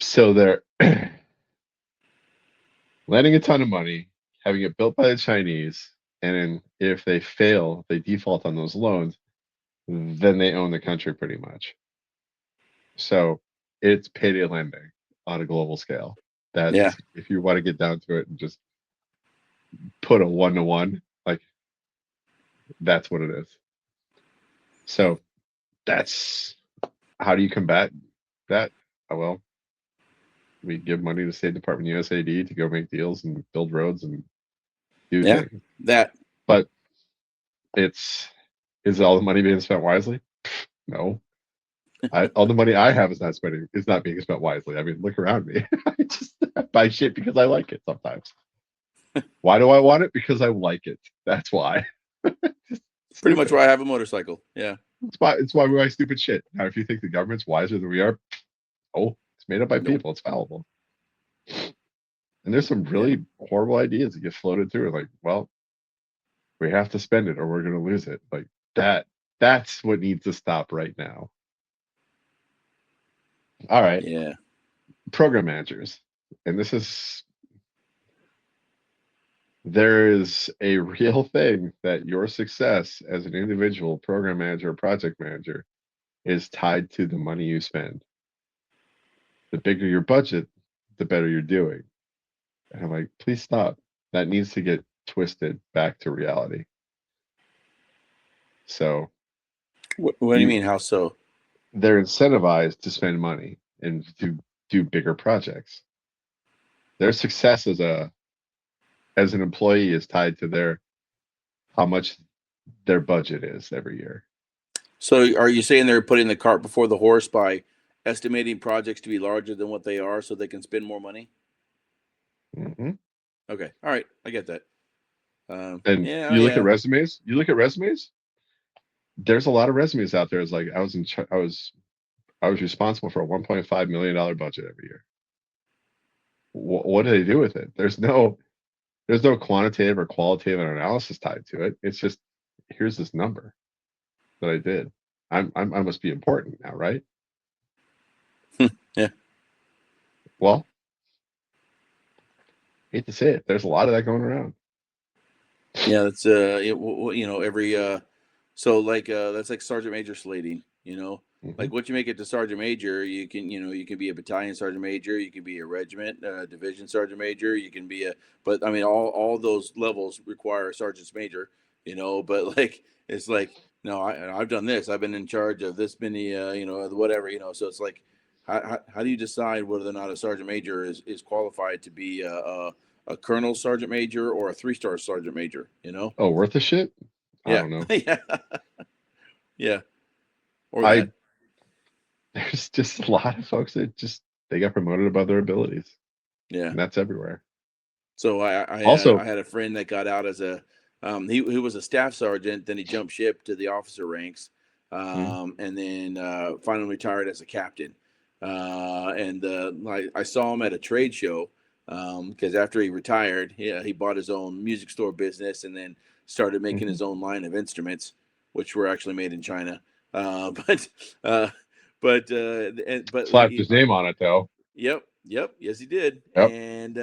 So they're lending a ton of money, having it built by the Chinese, and then if they fail, they default on those loans, then they own the country pretty much. So it's payday lending on a global scale. Yeah. That's if you want to get down to it and just put a 1-to-1, like that's what it is. So that's how do you combat that? Well, we give money to State Department USAID to go make deals and build roads and do Yeah. things. That. But is all the money being spent wisely? No. All the money I have is not being spent wisely. I mean, look around me. I just buy shit because I like it sometimes. Why do I want it? Because I like it. That's why. Pretty much Stupid. why I have a motorcycle. Yeah. It's why we buy stupid shit. Now, if you think the government's wiser than we are, oh, it's made up by Nope. people. It's fallible. And there's some Yeah. really horrible ideas that get floated through. Like, well, we have to spend it or we're going to lose it. Like that. That's what needs to stop right now. All right, Yeah. program managers, and there is a real thing that your success as an individual program manager or project manager is tied to the money you spend. The bigger your budget, the better you're doing. And I'm like, please stop. That needs to get twisted back to reality. So What do you mean? How so? they're incentivized to spend money and to do bigger projects. Their success as an employee is tied to how much their budget is every year. So are you saying they're putting the cart before the horse by estimating projects to be larger than what they are so they can spend more money? Mm-hmm. Okay. All right. I get that. And Yeah. you look at Yeah. resumes. You look at resumes. There's a lot of resumes out there. It's like I was responsible for a $1.5 million budget every year. What do they do with it? There's no quantitative or qualitative analysis tied to it. It's just here's this number that I did. I must be important now, right? Yeah. Well, hate to say it, there's a lot of that going around. Yeah. That's every so like that's like sergeant major slating. Mm-hmm. Like once you make it to sergeant major, you can be a battalion sergeant major, you can be a regiment division sergeant major, you can be but I mean all those levels require a sergeant's major. But like it's like no, I've done this. I've been in charge of this many, whatever. So it's like, how do you decide whether or not a sergeant major is qualified to be a colonel sergeant major or a 3-star sergeant major? Oh, worth a shit? I Yeah, don't know. yeah, yeah, or I that. There's just a lot of folks that they got promoted above their abilities, Yeah. and that's everywhere. So I Also, had a friend that got out as a he was a staff sergeant, then he jumped ship to the officer ranks, mm, and then finally retired as a captain. And I saw him at a trade show because after he retired, he bought his own music store business and then started making mhm. his own line of instruments, which were actually made in China. But but Slapped his name on it though. Yep, yes he did. Yep. And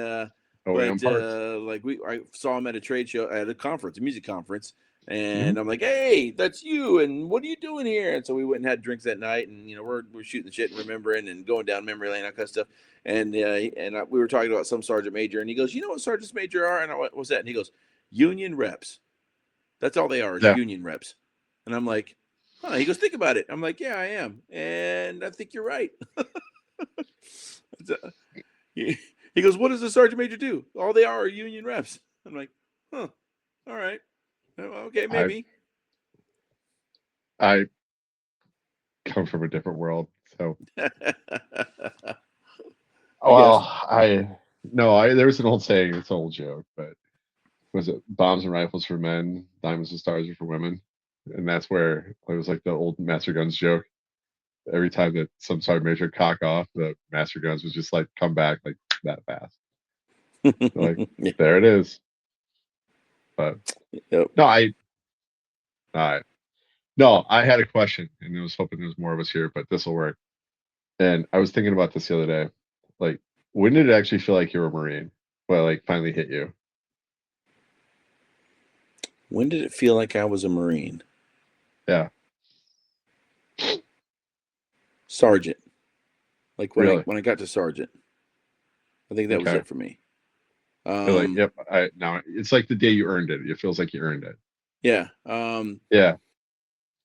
OEM but parts. I saw him at a trade show at a conference, a music conference, Hmm. and I'm like, "Hey, that's you! And what are you doing here?" And so we went and had drinks that night, and we're shooting the shit and remembering and going down memory lane, that kind of stuff. And we were talking about some sergeant major, and he goes, "You know what sergeants major are?" And I went, "What's that?" And he goes, "Union reps. That's all they are is Yeah. union reps." And I'm like, "Huh?" He goes, "Think about it." I'm like, "Yeah, I am, and I think you're right." He goes, "What does the sergeant major do?" All they are union reps. I'm like, "Huh, all right, okay, I maybe." I come from a different world, so I well, guess. I no, I there's an old saying, it's an old joke, but was it bombs and rifles for men, diamonds and stars are for women? And that's where it was like the old Master Guns joke. Every time that some sergeant major cock off, the Master Guns was just like come back like that fast. Like Yeah. there it is. But Yep. no, I no, I had a question, and I was hoping there was more of us here, but this will work. And I was thinking about this the other day. Like, when did it actually feel like you were a Marine? Well, like finally hit you. When did it feel like I was a Marine? Yeah, Sergeant. Like when I really. when I got to sergeant, I think that was Okay. it for me. You're like, Um, yep. I now it's like the day you earned it. It feels like you earned it. yeah. Yeah.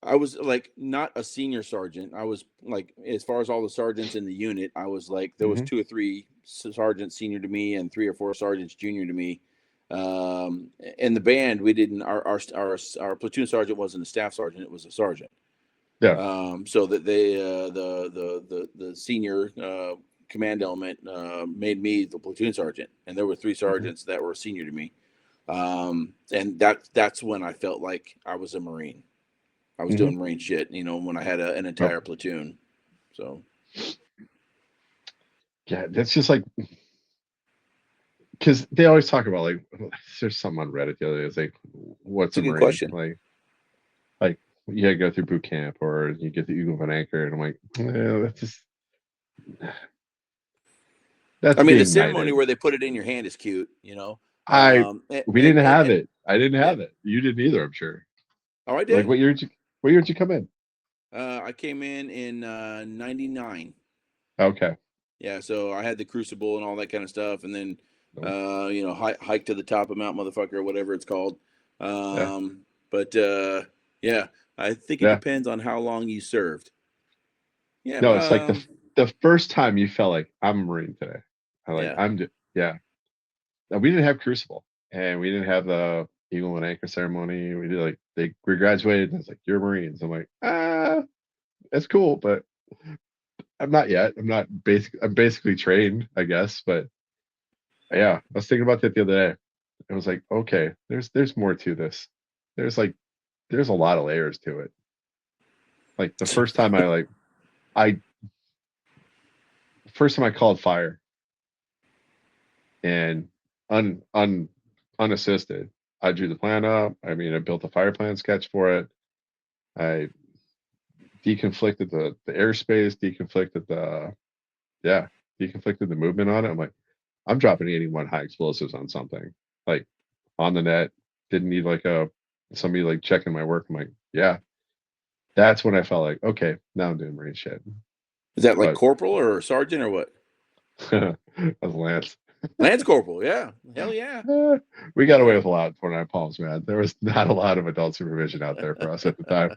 I was like not a senior sergeant. I was like, as far as all the sergeants in the unit, I was like, there was Hmm. 2 or 3 sergeants senior to me and 3 or 4 sergeants junior to me. In the band, we didn't. Our platoon sergeant wasn't a staff sergeant; it was a sergeant. Yeah. So that they the senior command element made me the platoon sergeant, and there were 3 Hmm. sergeants that were senior to me. And that's when I felt like I was a Marine. I was Hmm. doing Marine shit, when I had an Yep. entire platoon. So Yeah. That's just like because they always talk about like there's something on Reddit the other day. It's like, what's it's a a good Marine? question. Like you gotta go through boot camp or you get the Eagle of an Anchor, and I'm like, that's just I that's mean, the being ceremony knighted. where they put it in your hand is cute, I and, We didn't have and it. I didn't yeah. have it. You didn't either, I'm sure. Oh, I Like did. what year did you come in? I came in '99. Okay. Yeah, so I had the crucible and all that kind of stuff, and then No. hike to the top of Mount Motherfucker or whatever it's called. Yeah. But yeah, I think it Yeah. depends on how long you served. Yeah, No, it's like the first time you felt like I'm a Marine today. I like yeah. I'm yeah. No, we didn't have Crucible. and we didn't have the Eagle and Anchor ceremony. We did like we graduated, and it's like you're Marines. I'm like, that's cool, but I'm not yet. I'm basically trained, I guess. But yeah, I was thinking about that the other day. It was like, okay, there's more to this. There's a lot of layers to it. Like the first time I first time I called fire and unassisted. I drew the plan up. I mean, I built a fire plan sketch for it. I deconflicted the airspace, deconflicted the movement on it. I'm like, I'm dropping 81 high explosives on something like on the net. Didn't need like somebody like checking my work. I'm like, yeah. That's when I felt like, okay, now I'm doing Marine shit. Is that like But corporal or sergeant or what? as Lance. Lance corporal, yeah. Hell yeah. We got away Yeah. with a lot in 49 Palms, man. There was not a lot of adult supervision out there for us at the time.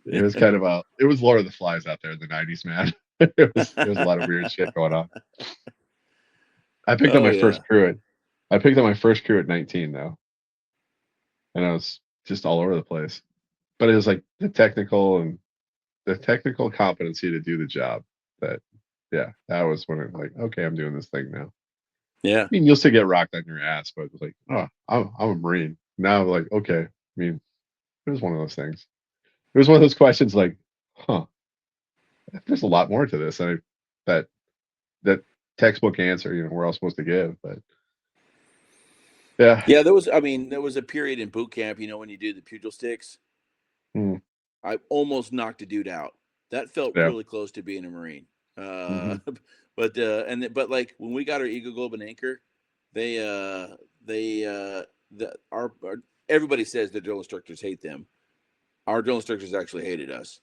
It was kind of it was Lord of the Flies out there in the 90s, man. There was a lot of weird shit going on. I picked up Oh my yeah. first crew at 19 though. And I was just all over the place. But it was like the technical competency to do the job that that was when it like, okay, I'm doing this thing now. Yeah. I mean, you'll still get rocked on your ass, but it's like, oh, I'm a Marine. Now like, okay. I mean, it was one of those things. It was one of those questions like, huh, there's a lot more to this. And that that textbook answer, we're all supposed to give, but yeah. Yeah, there was a period in boot camp, when you do the pugil sticks. Mm, I almost knocked a dude out. That felt yeah. really close to being a Marine. Hmm. But like when we got our Eagle Globe and Anchor, they our everybody says the drill instructors hate them. Our drill instructors actually hated us.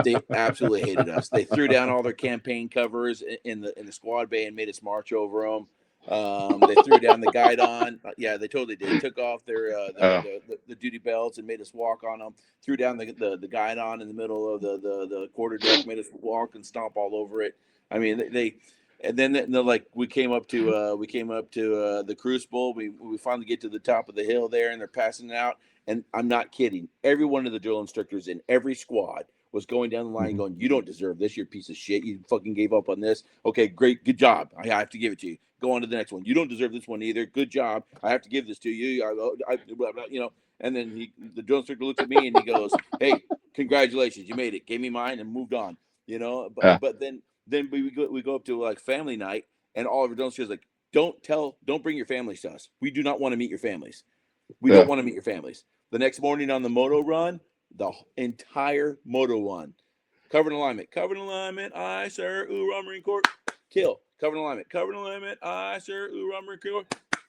They absolutely hated us. They threw down all their campaign covers in the squad bay and made us march over them. They threw down the guidon. Yeah, they totally did. Took off Oh, the duty belts and made us walk on them. Threw down the guidon in the middle of the quarter deck. Made us walk and stomp all over it. I mean, and then like we came up to the Crucible. We finally get to the top of the hill there, and they're passing it out. And I'm not kidding. Every one of the drill instructors in every squad was going down the line mhm. going, you don't deserve this. You're a piece of shit. You fucking gave up on this. Okay, great. Good job. I have to give it to you. Go on to the next one. You don't deserve this one either. Good job. I have to give this to you. Blah, blah, And then the drill instructor looks at me and he goes, hey, congratulations. You made it. Gave me mine and moved on. Yeah, But then we go up to like family night and all of our drill instructors like, don't bring your families to us. We do not want to meet your families. We don't yeah. want to meet your families. The next morning on the moto run, the entire moto run, covered in alignment, I, sir, Ura Marine Corps, kill. Covered in alignment, I, sir, Ura Marine Corps,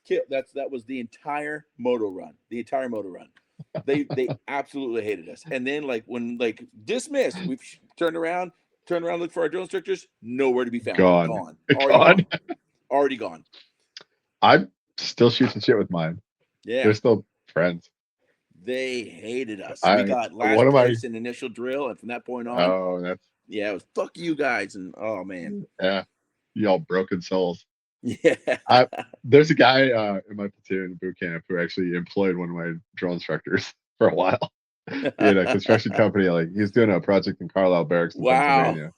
kill. That was the entire moto run. The entire moto run. They absolutely hated us. And then like when like dismissed, we turned around, looked for our drill instructors, nowhere to be found. Gone. Gone. Already Gone. gone. Already gone. I'm still shooting shit with mine. Yeah. They're still friends. They hated us. We I got one last of my place in initial drill, and from that point on, oh that's yeah, it was fuck you guys, and oh man, yeah, y'all broken souls. yeah, I there's a guy in my platoon boot camp who actually employed one of my drill instructors for a while. He had a construction company, like he was doing a project in Carlisle Barracks in wow, Pennsylvania.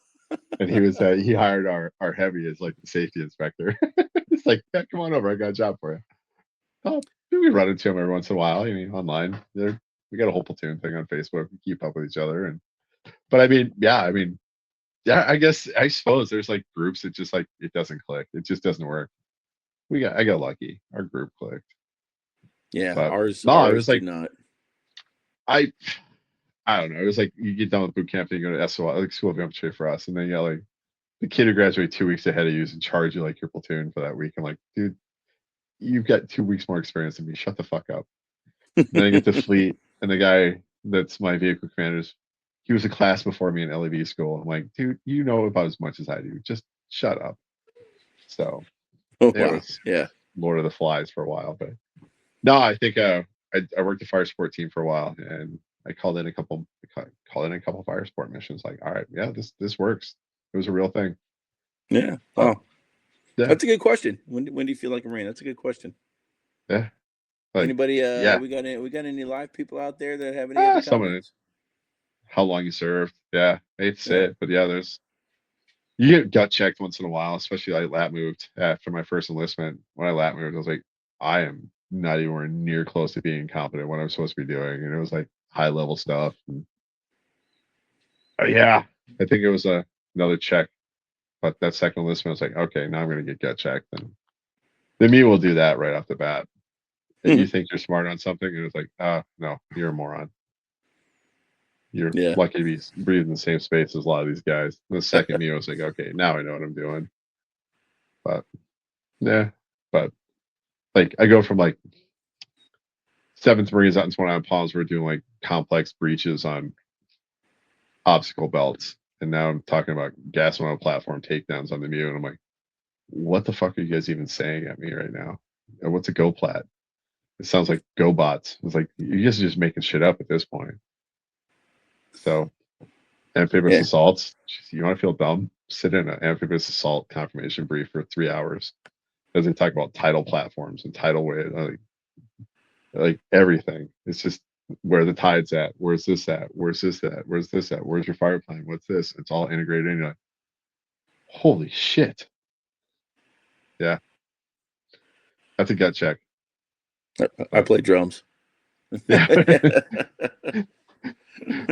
And he hired our heavy as like the safety inspector. It's like, yeah, come on over, I got a job for you. Oh, we run into him every once in a while. Online. We got a whole platoon thing on Facebook. We keep up with each other, but yeah. I suppose there's like groups that just like it doesn't click. It just doesn't work. I got lucky. Our group clicked, yeah. but Ours no, it ours was did like not. I I don't know. It was like you get done with boot camp, and you go to SOI, like school of infantry for us, and then you got like the kid who graduated 2 weeks ahead of you is in charge of like your platoon for that week. I'm like, dude, you've got 2 weeks more experience than me. Shut the fuck up. And then I get to fleet, and the guy that's my vehicle commander, he was a class before me in LEV school. I'm like, dude, you know about as much as I do. Just shut up. So Oh it wow, was yeah, Lord of the Flies for a while, but no, I think I worked the fire sport team for a while, and I called in a couple fire sport missions. Like, all right, yeah, this works. It was a real thing. yeah. But Oh, yeah, that's a good question. When do you feel like a Marine? That's a good question. Yeah. Like, Anybody? yeah. We got any live people out there that have any other Someone, comments? how long you served. Yeah. I hate to say Yeah. it, but yeah, you get gut checked once in a while, especially I lat moved after my first enlistment. When I lat moved, I was like, I am not anywhere near close to being competent what I'm supposed to be doing. And it was like high level stuff. And, yeah, I think it was another check. But that second enlistment, I was like, okay, now I'm going to get gut checked. And the me will do that right off the bat. And you think you're smart on something, and it's like, no, you're a moron. You're Yeah. lucky to be breathing the same space as a lot of these guys. And the second me, I was like, okay, now I know what I'm doing. But yeah, but like I go from like 7th Marines out in 29 Palms, we're doing like complex breaches on obstacle belts. And now I'm talking about gas on a platform takedowns on the Mew. And I'm like, what the fuck are you guys even saying at me right now? And what's a go plat? It sounds like go bots. It's like you guys are just making shit up at this point. So amphibious assaults, you want to feel dumb? Sit in an amphibious assault confirmation brief for 3 hours as they talk about tidal platforms and tidal wave, like everything. It's just where the tide's at. Where's this at? Where's this at? Where's this at? Where's your fire plan? What's this? It's all integrated in. You're like, holy shit. Yeah. That's a gut check. I play drums. Yeah.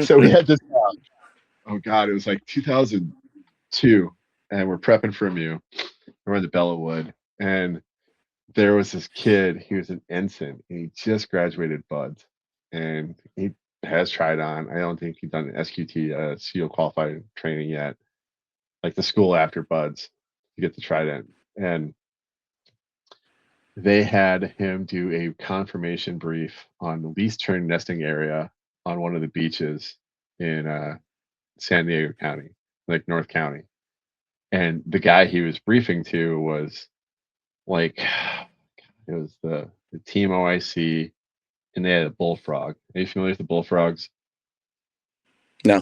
So we had this, oh God, it was like 2002, and we're prepping for a Mew. We're in the Bellawood, and there was this kid. He was an ensign, and he just graduated BUD/S, and he has tried on. I don't think he's done an SQT, SEAL qualified training yet, like the school after BUD/S to get the trident. And they had him do a confirmation brief on the least turn nesting area on one of the beaches in San Diego County, like North County. And the guy he was briefing to was like, it was the team OIC, and they had a bullfrog. Are you familiar with the bullfrogs? No.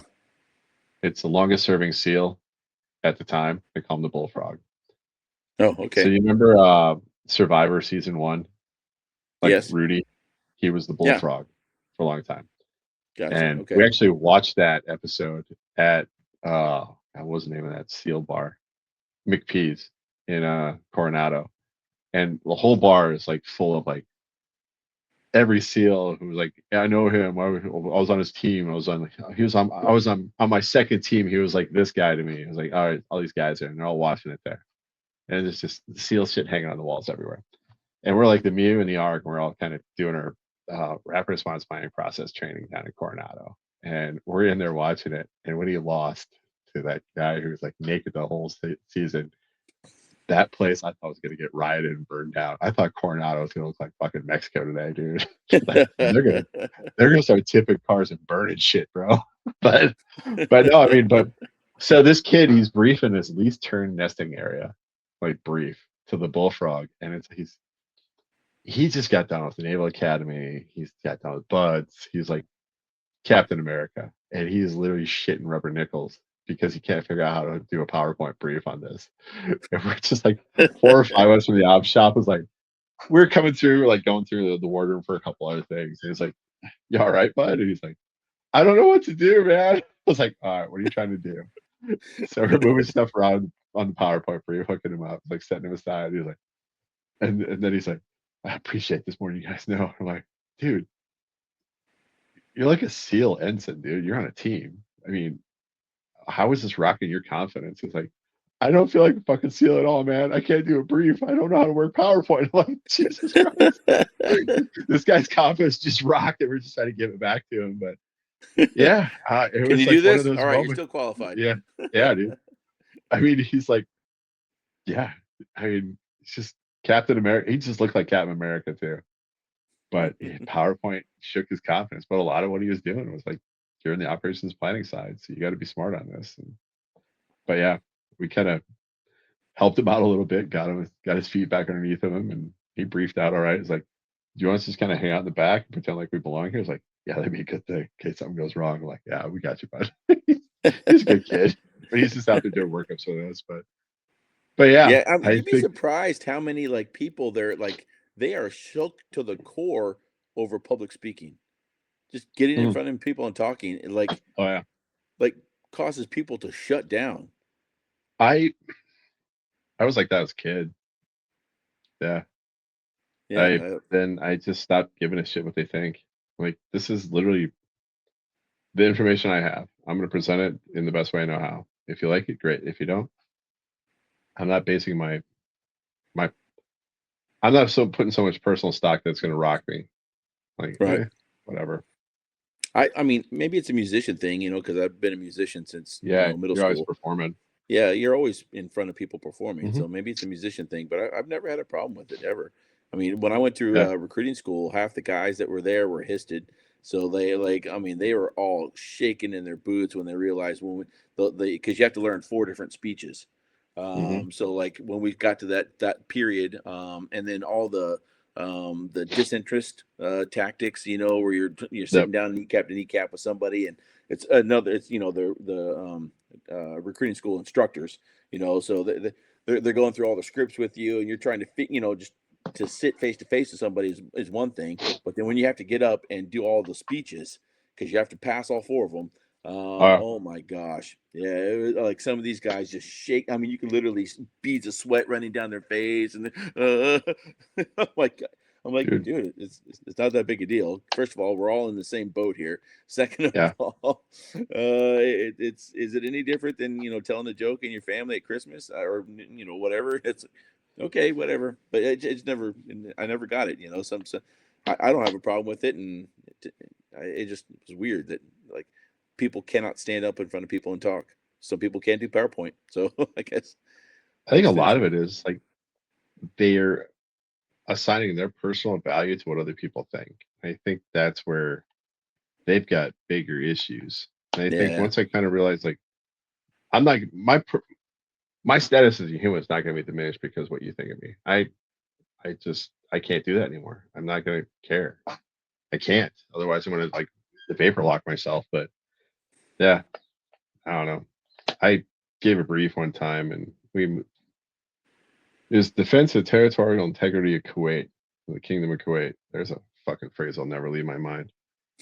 It's the longest serving SEAL at the time. They call him the bullfrog. Oh, okay. So you remember Survivor season 1? Like yes. Rudy, he was the bullfrog for a long time. Gotcha. And Okay. we actually watched that episode at what was the name of that SEAL bar? McPee's in Coronado. And the whole bar is like full of like every SEAL who was like, yeah, I know him. I was on his team. I was on my second team. He was like this guy to me. I was like, all right, all these guys are, and they're all watching it there. And it's just the SEAL shit hanging on the walls everywhere. And we're like the Mew and the ARC, and we're all kind of doing our rapid response planning process training down in Coronado. And we're in there watching it. And when he lost to that guy who was like naked the whole season, that place I thought was going to get rioted and burned down. I thought Coronado was going to look like fucking Mexico today, dude. Like, they're gonna start tipping cars and burning shit, bro. But no, I mean, but so this kid, he's briefing this least turn nesting area, like brief to the bullfrog, and he just got done with the Naval Academy. He's got done with BUD/S. He's like Captain America, and he's literally shitting rubber nickels because he can't figure out how to do a PowerPoint brief on this. And we're just like 4 or 5 of us from the ops shop was like, we're coming through, like going through the wardroom for a couple other things. And he's like, you all right, bud? And he's like, I don't know what to do, man. I was like, all right, what are you trying to do? So we're moving stuff around on the PowerPoint brief, hooking him up, like setting him aside. He's like, and then he's like, I appreciate this more than you guys know. I'm like, dude, you're like a SEAL ensign, dude. You're on a team. I mean, how is this rocking your confidence? It's like, I don't feel like a fucking SEAL at all, man. I can't do a brief. I don't know how to work PowerPoint. I'm like, Jesus Christ. This guy's confidence just rocked, and we're just trying to give it back to him. But yeah, it Can was you like do this? one of those All right, moments. you're still qualified. Yeah, dude. I mean, he's like, yeah. I mean, it's just Captain America. He just looked like Captain America too. But PowerPoint shook his confidence. But a lot of what he was doing was like, you're in the operations planning side, so you got to be smart on this. But yeah, we kind of helped him out a little bit, got his feet back underneath of him, and he briefed out all right. He's like, do you want us to just kind of hang out in the back and pretend like we belong here? He's like, yeah, that'd be a good thing in case something goes wrong. I'm like, yeah, we got you, bud. He's a good kid, but he's just out there doing workups with us. But yeah, I mean, you'd be surprised how many like people they're like they are shook to the core over public speaking. Just getting in Mm. front of people and talking, Oh yeah. like causes people to shut down. I was like that as a kid. Yeah. Yeah, Then I just stopped giving a shit what they think. Like, this is literally the information I have. I'm gonna present it in the best way I know how. If you like it, great. If you don't, I'm not basing my I'm not putting so much personal stock that's gonna rock me. Like, right. whatever. I mean, maybe it's a musician thing, because I've been a musician since Yeah, middle you're always school. performing. Yeah, you're always in front of people performing, Hmm. so maybe it's a musician thing. But I've never had a problem with it ever. I mean, when I went through Yeah. recruiting school, half the guys that were there were histed, so they were all shaking in their boots when they realized because you have to learn 4 different speeches. Hmm. So like when we got to that period, and then all the disinterest tactics, where you're Yep. sitting down kneecap to kneecap with somebody, and it's the recruiting school instructors, so they're going through all the scripts with you, and you're trying to fit, just to sit face to face with somebody is one thing, but then when you have to get up and do all the speeches because you have to pass all 4 of them. Uh, Oh my gosh. Yeah, it was, like some of these guys just shake. I mean, you can literally beads of sweat running down their face, and I'm like, dude. dude, it's not that big a deal. First of all, we're all in the same boat here. Second of Yeah. all, is it any different than telling a joke in your family at Christmas, or whatever? It's okay, whatever. But it's never. I never got it. I don't have a problem with it, and it just was weird that like people cannot stand up in front of people and talk. Some people can't do PowerPoint, so I guess I think a that's their lot of issue. it is like they're assigning their personal value to what other people think. I think that's where they've got bigger issues. And I think Yeah, once I kind of realized, like, I'm not my status as a human is not going to be diminished because what you think of me. I can't do that anymore. I'm not going to care. I can't. Otherwise, I'm going to like the vapor lock myself. But yeah, I don't know. I gave a brief one time, and we is defense of territorial integrity of Kuwait, the Kingdom of Kuwait. There's a fucking phrase I'll never leave my mind.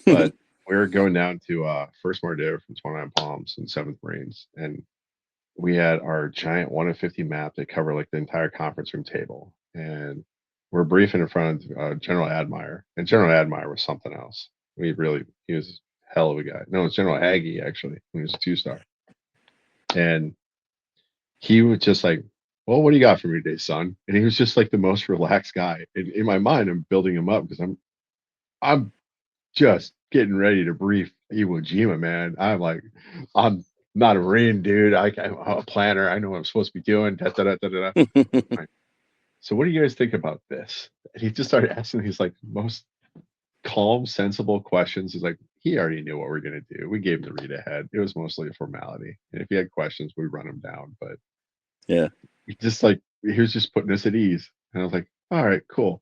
But we were going down to First Mordere from 29 Palms and 7th Marines, and we had our giant 1 of 50 map that covered like the entire conference room table, and we're briefing in front of General Admire, and General Admire was something else. He was a hell of a guy. No, it's General Aggie actually. He was a 2-star, and he was just like, "Well, what do you got for me today, son?" And he was just like the most relaxed guy. In my mind, I'm building him up because I'm just getting ready to brief Iwo Jima, man. I'm not a Marine, dude. I'm a planner. I know what I'm supposed to be doing. Da, da, da, da, da. Right. So, what do you guys think about this? And he just started asking these like most calm, sensible questions. He's like, he already knew what we are gonna do. We gave him the read ahead. It was mostly a formality, and if he had questions, we run him down. But yeah, he was just putting us at ease, and I was like, all right, cool.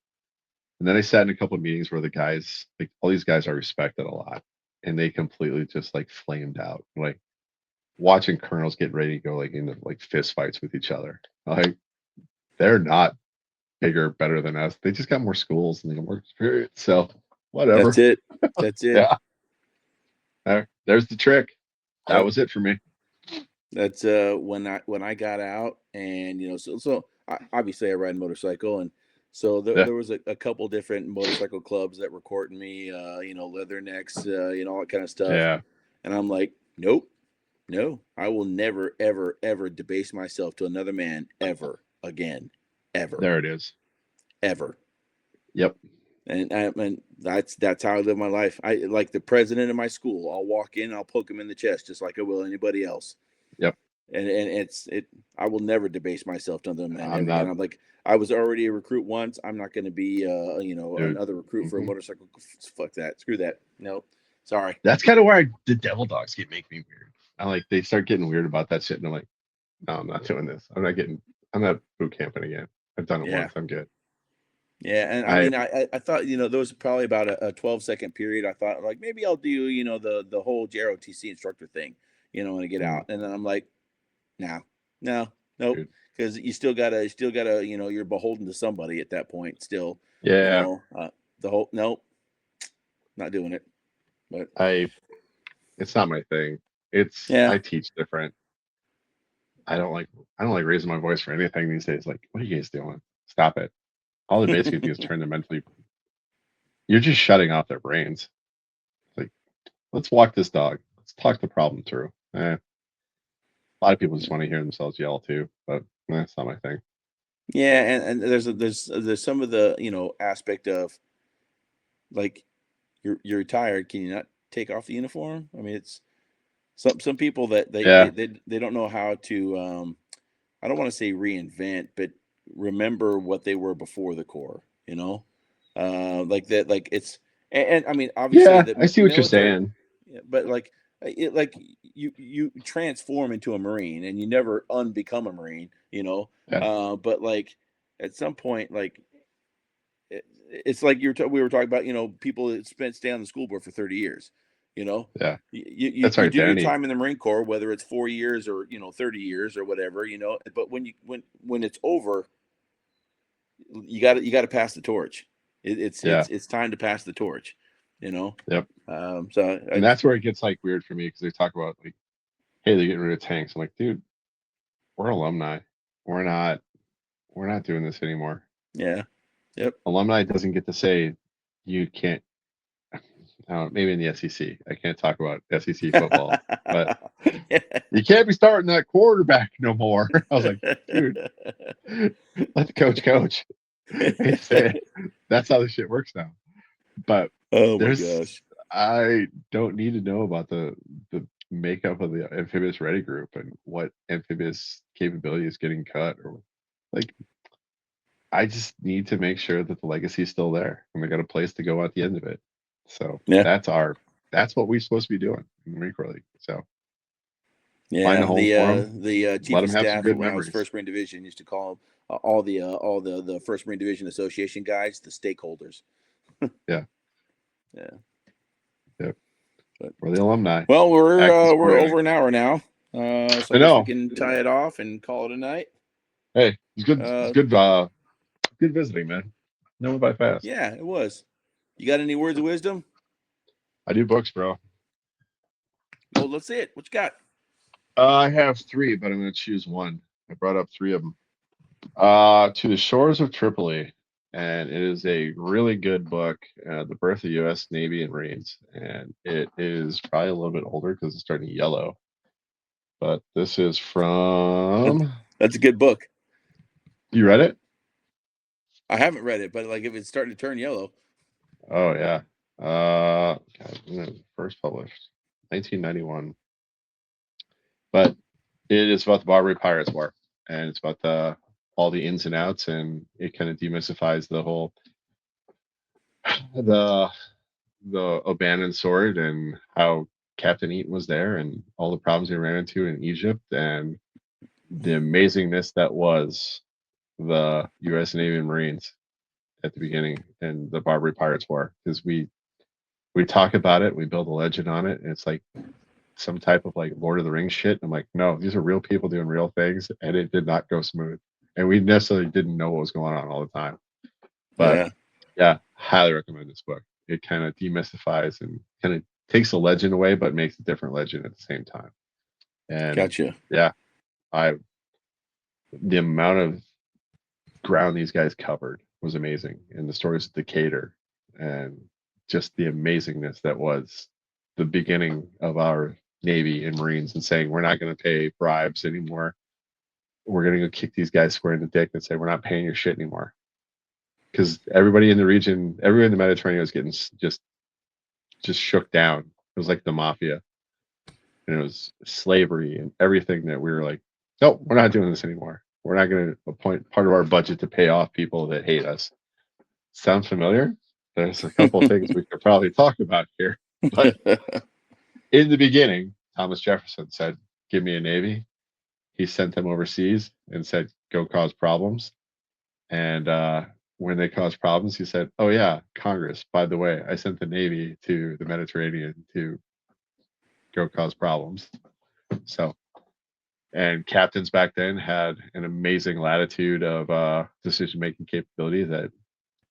And then I sat in a couple of meetings where the guys, like all these guys, are respected a lot, and they completely just like flamed out, like watching colonels get ready to go like into like fist fights with each other. Like they're not bigger, better than us. They just got more schools and they got more experience. So that's whatever. it. That's it. Yeah, there's the trick. That Yep. was it for me. That's when I got out, and obviously I ride a motorcycle, and so Yeah, there was a couple different motorcycle clubs that were courting me, leathernecks, all that kind of stuff, yeah. and I'm like, nope, no, I will never ever ever debase myself to another man ever again, ever, There it is. ever. Yep. And that's how I live my life. I like the president of my school. I'll walk in, I'll poke him in the chest just like I will anybody else. Yep. And I will never debase myself to another man I'm ever again. not, I'm like, I was already a recruit once. I'm not going to be dude. another recruit for a Hmm. motorcycle. Fuck that. Screw that. No, sorry. That's kind of where the devil dogs make me weird. I like they start getting weird about that shit, and I'm like, no, I'm not doing this. I'm not boot camping again. I've done it Yeah. once. I'm good. Yeah, and I I mean, I thought, there was probably about a 12-second period. I thought like maybe I'll do, the whole JROTC instructor thing, when I get mm, out, and then I'm like, no, no, nope, dude. because you still gotta, you're beholden to somebody at that point. Still, Yeah, the whole nope, not doing it. But it's not my thing. yeah, I teach different. I don't like raising my voice for anything these days. Like, what are you guys doing? Stop it. All they basically do is turn them mentally. You're just shutting off their brains. Like, let's walk this dog. Let's talk the problem through. A lot of people just want to hear themselves yell too, but that's not my thing. yeah, and there's some of the aspect of like you're retired. Can you not take off the uniform? I mean, it's some people that Yeah, they don't know how to. I don't want to say reinvent, but remember what they were before the Corps. Like that. Like it's and I mean, obviously yeah, the I see what you're military, saying. yeah, but like you transform into a Marine and you never unbecome a Marine. Yeah, But like at some point, like it's like we were talking about, people that stay on the school board for 30 years. You know, yeah, you that's our you do your identity. time in the Marine Corps, whether it's 4 years or 30 years or whatever. But when it's over, you got to pass the torch. Yeah, It's time to pass the torch. You know, yep. so And that's where it gets like weird for me because they talk about like, hey, they're getting rid of tanks. I'm like, dude, we're alumni. We're not doing this anymore. yeah, yep. Alumni doesn't get to say you can't. Maybe in the SEC, I can't talk about SEC football, but you can't be starting that quarterback no more. I was like, dude, let the coach coach. I hate to say it. That's how this shit works now. But Oh my there's, gosh. I don't need to know about the makeup of the amphibious ready group and what amphibious capability is getting cut or like. I just need to make sure that the legacy is still there and we got a place to go at the end of it. So Yeah. that's what we're supposed to be doing in the Marine Corps League. So find a Yeah, home for them, the let chief of them have some staff good when I was memories. First Marine Division used to call all the First Marine Division Association guys the stakeholders. Yeah, Yeah, yeah. but We're the alumni, well, active we're supporting. over an hour now, so I I guess we know. can tie it off and call it a night. Hey, it's good. It's Uh, good. Good visiting, man. Know by fast. yeah, it was. You got any words of wisdom? I do books, bro. Well, let's see it. What you got? I have three, but I'm going to choose one. I brought up three of them. To the Shores of Tripoli, and it is a really good book, The Birth of the U.S. Navy and Marines, and it is probably a little bit older because it's starting to yellow. But this is from. That's a good book. You read it? I haven't read it, but like if it's starting to turn yellow. Oh yeah. God, when it was first published, 1991. But it is about the Barbary Pirates War, and it's about the all the ins and outs, and it kind of demystifies the whole the abandoned sword and how Captain Eaton was there and all the problems he ran into in Egypt and the amazingness that was the U.S. Navy and Marines at the beginning and the Barbary Pirates War because we talk about it, we build a legend on it, and it's like some type of like Lord of the Rings shit. I'm like, no, these are real people doing real things, and it did not go smooth. And we necessarily didn't know what was going on all the time. But Yeah, yeah, highly recommend this book. It kind of demystifies and kind of takes the legend away, but makes a different legend at the same time. And gotcha. yeah, I the amount of ground these guys covered was amazing, and the stories of Decatur, and just the amazingness that was the beginning of our Navy and Marines, and saying we're not going to pay bribes anymore. We're going to go kick these guys square in the dick and say we're not paying your shit anymore. Because everybody in the region, everyone in the Mediterranean was getting just shook down. It was like the mafia, and it was slavery and everything that we were like, nope, we're not doing this anymore. We're not going to appoint part of our budget to pay off people that hate us. Sound familiar? There's a couple of things we could probably talk about here. But in the beginning, Thomas Jefferson said, give me a navy. He sent them overseas and said, go cause problems. And when they caused problems, he said, oh, yeah, Congress, by the way, I sent the navy to the Mediterranean to go cause problems. So And captains back then had an amazing latitude of decision-making capability that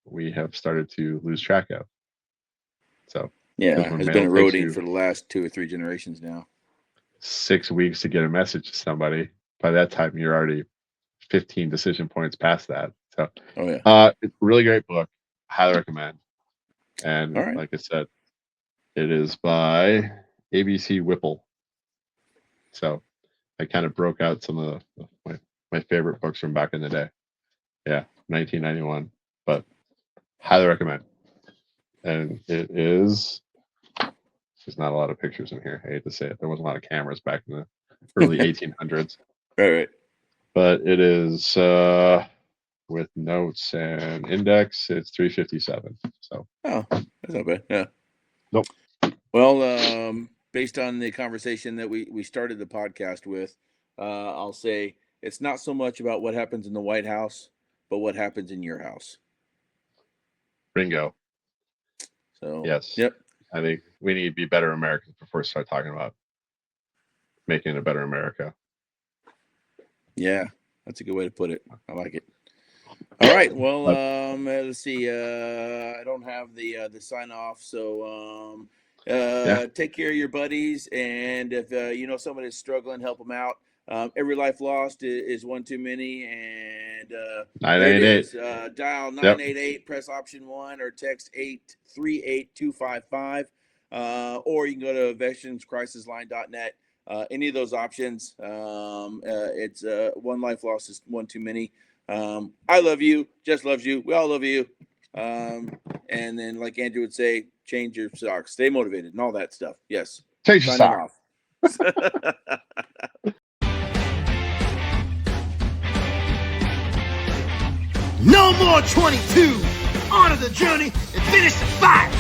we have started to lose track of. So Yeah, when it's mail been takes eroding you for the last 2 or 3 generations now. 6 weeks to get a message to somebody, by that time you're already 15 decision points past that. So, Oh yeah. It's a really great book. Highly recommend. And All right. like I said, it is by ABC Whipple. So I kind of broke out some of my favorite books from back in the day. Yeah, 1991. But highly recommend. And it is. There's not a lot of pictures in here. I hate to say it. There wasn't a lot of cameras back in the early 1800s. Right. But it is with notes and index. It's 357. So. Oh, that's not bad. Yeah. Nope. Well, based on the conversation that we started the podcast with, I'll say it's not so much about what happens in the White House, but what happens in your house. Bingo. So yes. Yep. I think we need to be better Americans before we start talking about making a better America. Yeah, that's a good way to put it. I like it. All right. Well, let's see. I don't have the sign off, so take care of your buddies, and if you know somebody is struggling, help them out. Every life lost is one too many, and there it is. Dial 988, press option 1, or text 838-255, or you can go to veteranscrisisline.net. Any of those options. It's one life lost is one too many. I love you. Jess loves you. We all love you. And then, like Andrew would say, change your socks, stay motivated, and all that stuff. Yes. Change your socks. No more 22. On to the journey and finish the fight.